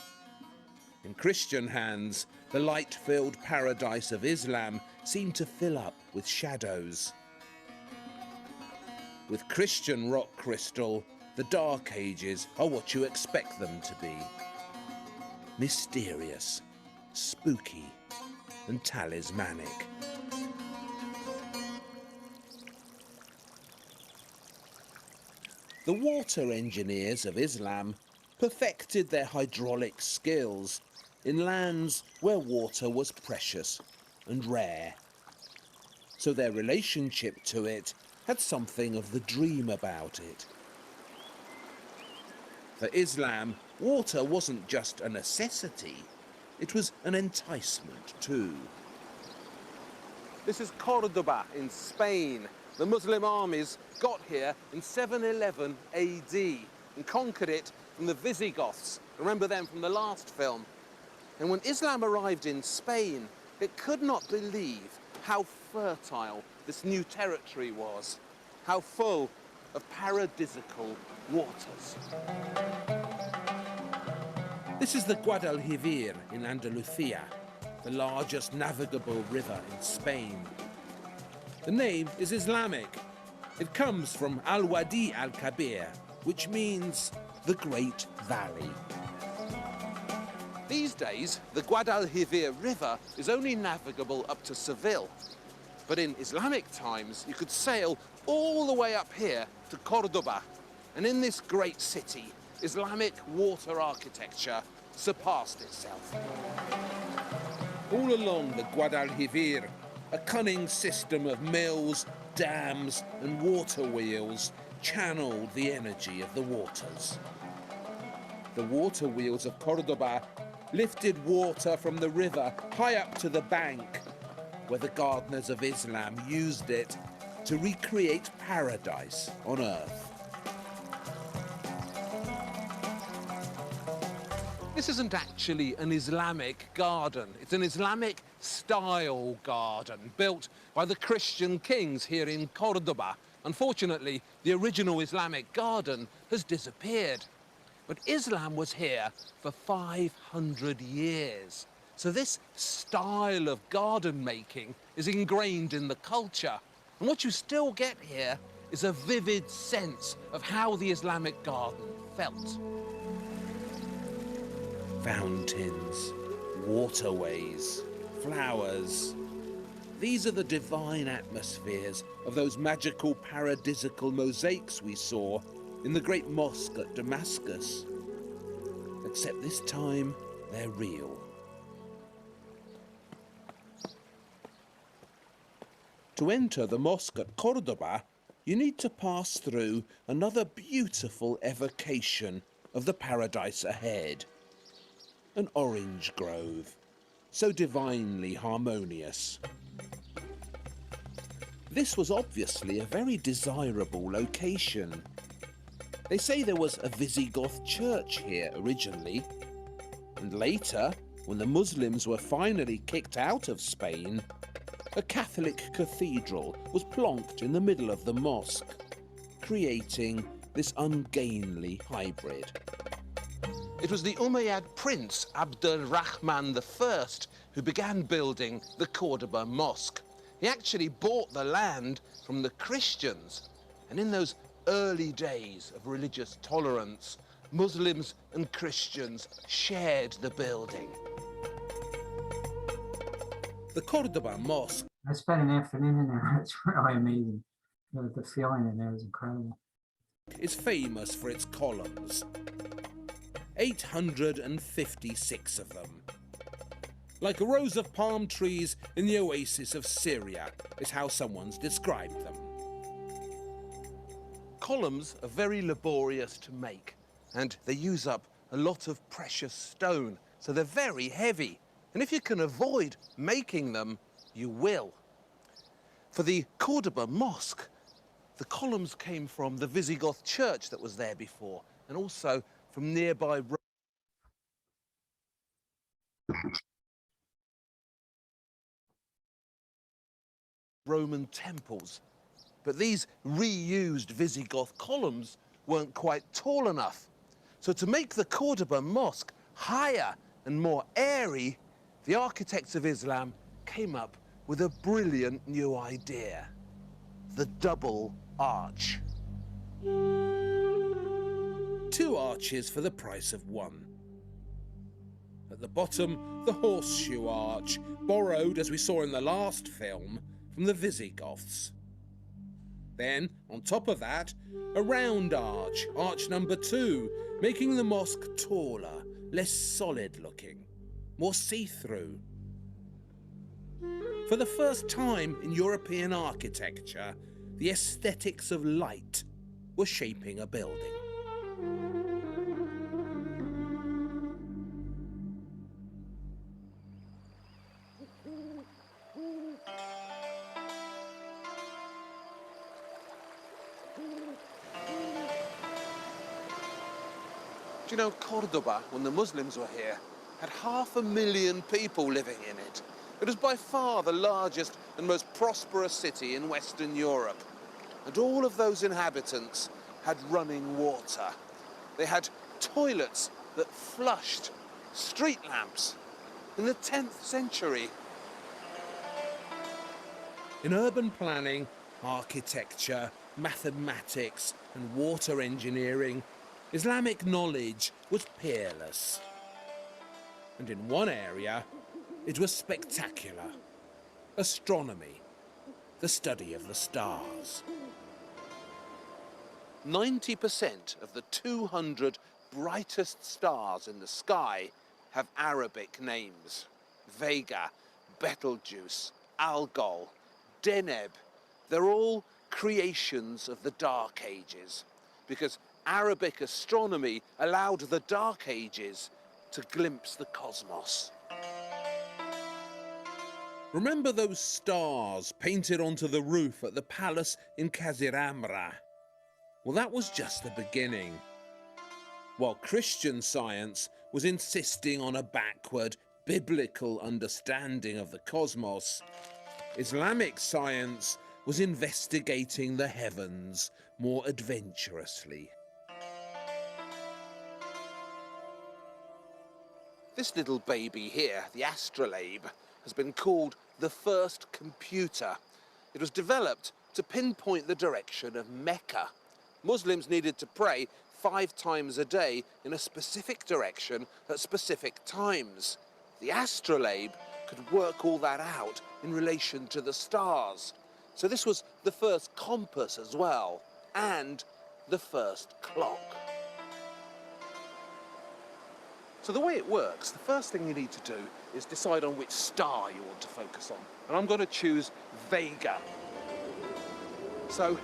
In Christian hands, the light-filled paradise of Islam seemed to fill up with shadows. With Christian rock crystal, the Dark Ages are what you expect them to be. Mysterious, spooky, and talismanic. The water engineers of Islam perfected their hydraulic skills in lands where water was precious and rare. So their relationship to it had something of the dream about it. For Islam, water wasn't just a necessity, it was an enticement too. This is Cordoba in Spain. The Muslim armies got here in 711 AD and conquered it from the Visigoths. Remember them from the last film. And when Islam arrived in Spain, it could not believe how fertile this new territory was, how full of paradisical waters. This is the Guadalquivir in Andalusia, the largest navigable river in Spain. The name is Islamic. It comes from Al-Wadi al-Kabir, which means the Great Valley. These days, the Guadalquivir River is only navigable up to Seville. But in Islamic times, you could sail all the way up here to Cordoba. And in this great city, Islamic water architecture surpassed itself. All along the Guadalquivir, a cunning system of mills, dams, and water wheels channeled the energy of the waters. The water wheels of Cordoba lifted water from the river high up to the bank, where the gardeners of Islam used it to recreate paradise on earth. This isn't actually an Islamic garden. It's an Islamic style garden built by the Christian kings here in Cordoba. Unfortunately, the original Islamic garden has disappeared. But Islam was here for 500 years. So this style of garden making is ingrained in the culture. And what you still get here is a vivid sense of how the Islamic garden felt. Fountains, waterways, flowers. These are the divine atmospheres of those magical paradisical mosaics we saw in the great mosque at Damascus. Except this time, they're real. To enter the mosque at Cordoba, you need to pass through another beautiful evocation of the paradise ahead. An orange grove, so divinely harmonious. This was obviously a very desirable location. They say there was a Visigoth church here originally, and later, when the Muslims were finally kicked out of Spain, a Catholic cathedral was plonked in the middle of the mosque, creating this ungainly hybrid. It was the Umayyad prince Abd al-Rahman I who began building the Cordoba Mosque. He actually bought the land from the Christians, and in those early days of religious tolerance, Muslims and Christians shared the building. The Cordoba Mosque. I spent an afternoon in there. It's really amazing. The feeling in there is incredible. Is famous for its columns. 856 of them. Like rows of palm trees in the oasis of Syria, is how someone's described them. Columns are very laborious to make, and they use up a lot of precious stone, so they're very heavy. And if you can avoid making them, you will. For the Cordoba Mosque, the columns came from the Visigoth church that was there before, and also from nearby Roman temples. But these reused Visigoth columns weren't quite tall enough. So to make the Cordoba Mosque higher and more airy, the architects of Islam came up with a brilliant new idea: the double arch. 2 arches for the price of 1. At the bottom, the horseshoe arch, borrowed, as we saw in the last film, from the Visigoths. Then, on top of that, a round arch, arch number 2, making the mosque taller, less solid-looking, more see-through. For the first time in European architecture, the aesthetics of light were shaping a building. Do you know, Cordoba, when the Muslims were here, had 500,000 people living in it. It was by far the largest and most prosperous city in Western Europe. And all of those inhabitants had running water. They had toilets that flushed, street lamps. In the 10th century. In urban planning, architecture, mathematics, and water engineering, Islamic knowledge was peerless. And in one area, it was spectacular. Astronomy, the study of the stars. 90% of the 200 brightest stars in the sky have Arabic names. Vega, Betelgeuse, Algol, Deneb. They're all creations of the Dark Ages, because Arabic astronomy allowed the Dark Ages to glimpse the cosmos. Remember those stars painted onto the roof at the palace in Kaziramra? Well, that was just the beginning. While Christian science was insisting on a backward, biblical understanding of the cosmos, Islamic science was investigating the heavens more adventurously. This little baby here, the astrolabe, has been called the first computer. It was developed to pinpoint the direction of Mecca. Muslims needed to pray 5 times a day in a specific direction at specific times. The astrolabe could work all that out in relation to the stars. So this was the first compass as well, and the first clock. So the way it works, the first thing you need to do is decide on which star you want to focus on. And I'm going to choose Vega. So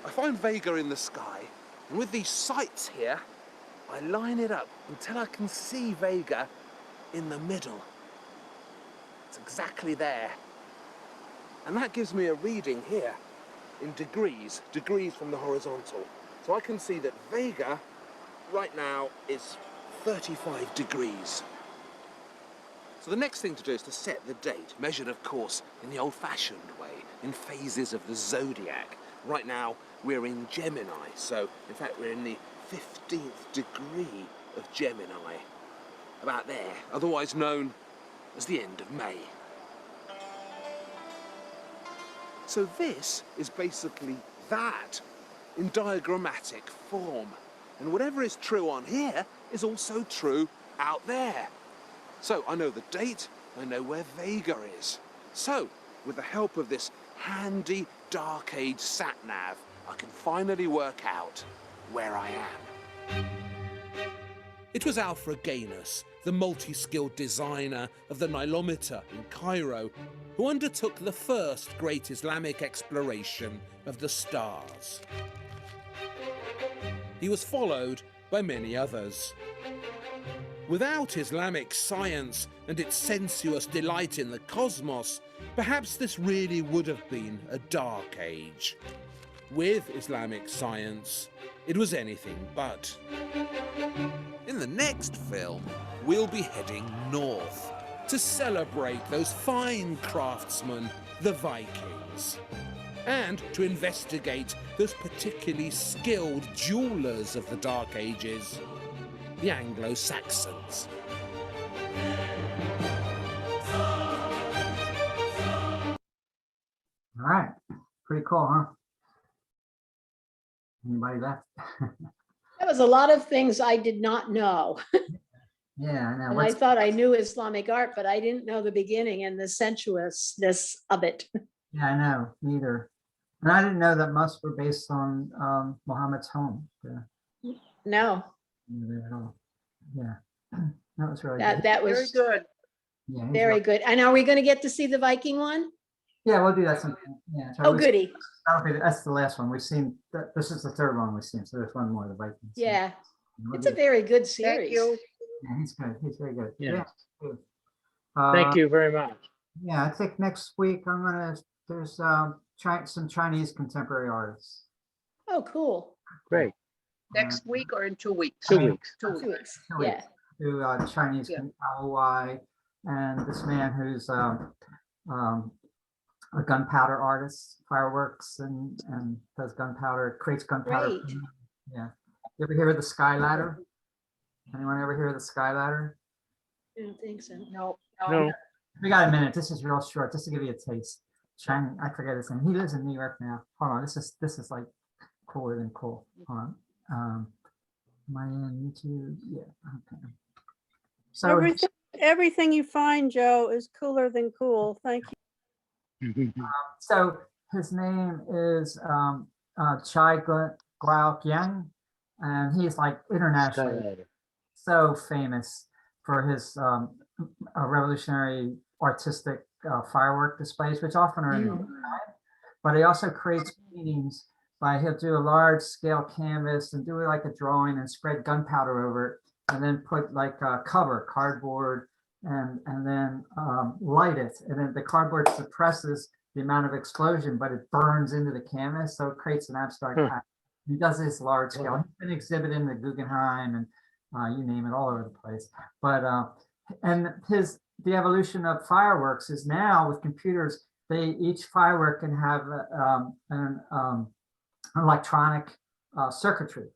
I find Vega in the sky, and with these sights here, I line it up until I can see Vega in the middle. It's exactly there. And that gives me a reading here in degrees from the horizontal. So I can see that Vega right now is 35 degrees. So the next thing to do is to set the date, measured of course in the old-fashioned way, in phases of the zodiac. Right now we're in Gemini, so in fact we're in the 15th degree of Gemini, about there, otherwise known as the end of May. So this is basically that in diagrammatic form. And whatever is true on here is also true out there. So I know the date, I know where Vega is. So with the help of this handy Dark Age sat-nav, I can finally work out where I am. It was Alfred Gainus, the multi-skilled designer of the nilometer in Cairo, who undertook the first great Islamic exploration of the stars. He was followed by many others. Without Islamic science and its sensuous delight in the cosmos, perhaps this really would have been a dark age. With Islamic science, it was anything but. In the next film, we'll be heading north to celebrate those fine craftsmen, the Vikings, and to investigate those particularly skilled jewelers of the Dark Ages, the Anglo-Saxons. All right, pretty cool, huh? Anybody left? That was a lot of things I did not know. Yeah, I know. And I thought I knew Islamic art, but I didn't know the beginning and the sensuousness of it. Yeah, I know, neither. And I didn't know that most were based on Muhammad's home. Yeah. No. Yeah, that was really That good. that was Very good. Yeah, he's very right. good. And are we going to get to see the Viking one? Yeah, we'll do that sometime. Yeah. Oh, goody. That's the last one we've seen. This is the third one we've seen. So there's one more, the Vikings. Yeah. We'll It's do a very good series. Thank you. Yeah, he's good. He's very good. Yeah. Good. Thank you very much. Yeah, I think next week there's some Chinese contemporary artists. Oh, cool. Great. Next week or in 2 weeks? 2 weeks. 2 2 weeks. weeks. Two Yeah. weeks. To Chinese OLLI, and this man who's a gunpowder artist, fireworks and does gunpowder, creates gunpowder. Great. Yeah. You ever hear of the Sky Ladder? Anyone ever hear of the Sky Ladder? I don't think so. No. No. We got a minute. This is real short, just to give you a taste. China, I forget his name. He lives in New York now. Hold on, this is like cooler than cool. Hold on. Am I in YouTube? Yeah. Okay. So Everything you find, Joe, is cooler than cool. Thank you. so his name is Chai Guao Yang, and he's like internationally so famous for his revolutionary artistic firework displays, which often are in the night. But he also creates paintings by he'll do a large scale canvas and do like a drawing and spread gunpowder over it and then put like a cover, cardboard, and then light it. And then the cardboard suppresses the amount of explosion, but it burns into the canvas, so it creates an abstract pattern. He does this large scale. He's been exhibited in the Guggenheim and you name it, all over the place. But and the evolution of fireworks is now with computers. Each firework can have an electronic circuitry,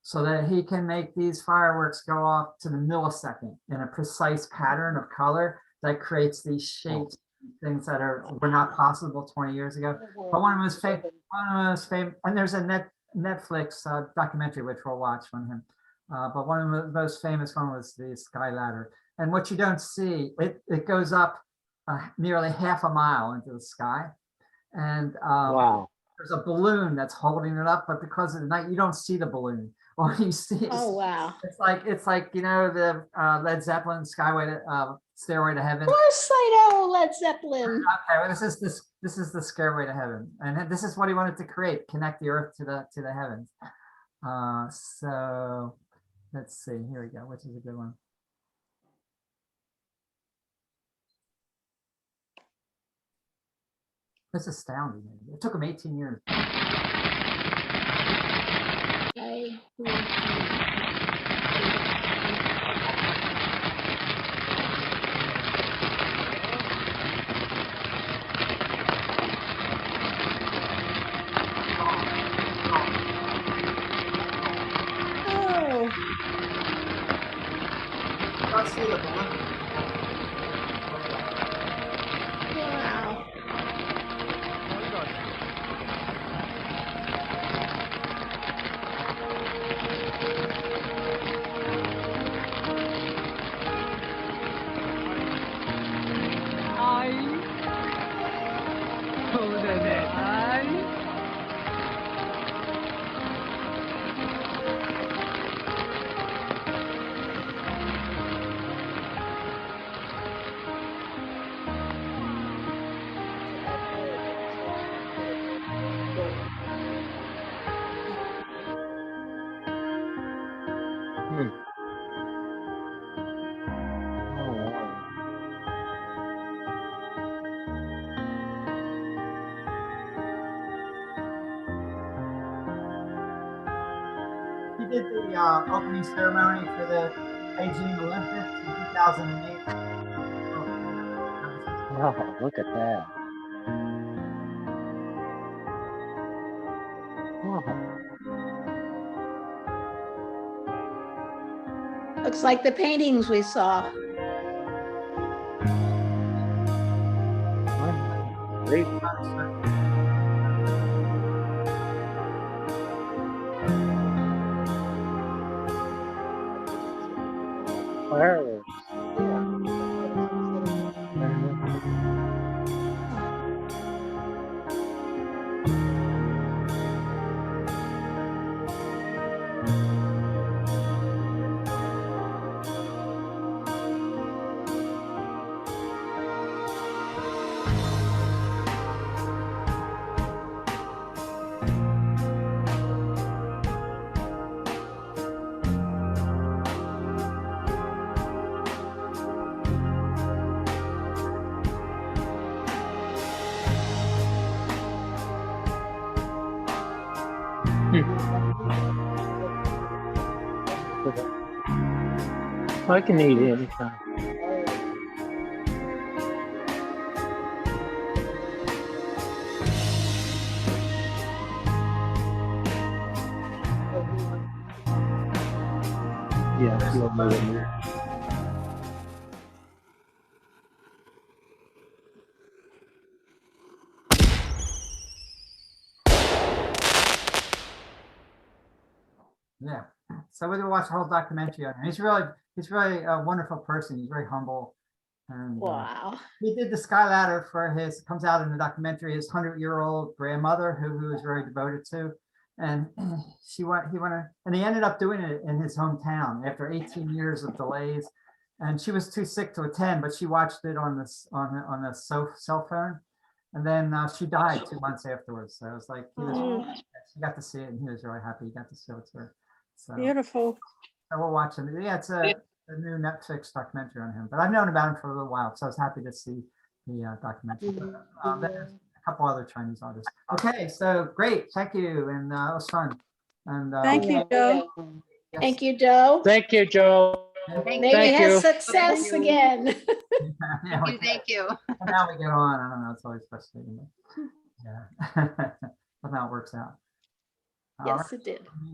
so that he can make these fireworks go off to the millisecond in a precise pattern of color that creates these shapes, things that were not possible 20 years ago. But one of his famous, and there's a Netflix documentary which we'll watch on him. But one of the most famous one was the Sky Ladder. And what you don't see, it goes up nearly half a mile into the sky. And Wow. there's a balloon that's holding it up, but because of the night, you don't see the balloon. All you see is, Oh, wow. it's like, you know, the Led Zeppelin Stairway to Heaven. Of course I know Led Zeppelin. Okay, well, this is the Stairway to Heaven, and this is what he wanted to create: connect the earth to the heavens. So let's see. Here we go. Which is a good one? It's astounding. It took him 18 years. Let's see the balloon. Wow. He did the opening ceremony for the Beijing Olympics in 2008. Wow, look at that. Looks like the paintings we saw. Great. Fireworks. I can eat anytime. Yeah, you'll move in there. Yeah. So we watched the whole documentary on him. He's really a wonderful person. He's very humble. And Wow. he did the Sky Ladder for comes out in the documentary, his 100-year-old grandmother, who he was very devoted to. And he ended up doing it in his hometown after 18 years of delays. And she was too sick to attend, but she watched it on the cell phone. And then she died 2 months afterwards. So it was like, she got to see it, and he was really happy he got to show it to her. So, Beautiful. So we'll watch him. Yeah, it's a new Netflix documentary on him, but I've known about him for a little while, so I was happy to see the documentary. But, there's a couple other Chinese artists. Okay, so great, thank you, and it was fun. And Thank you, Joe. Thank you, Joe. Thank you, Joe. Maybe Thank have you. success again. Thank you. And now we get on. I don't know. It's always frustrating. But yeah, somehow it works out. All Yes, it did. right.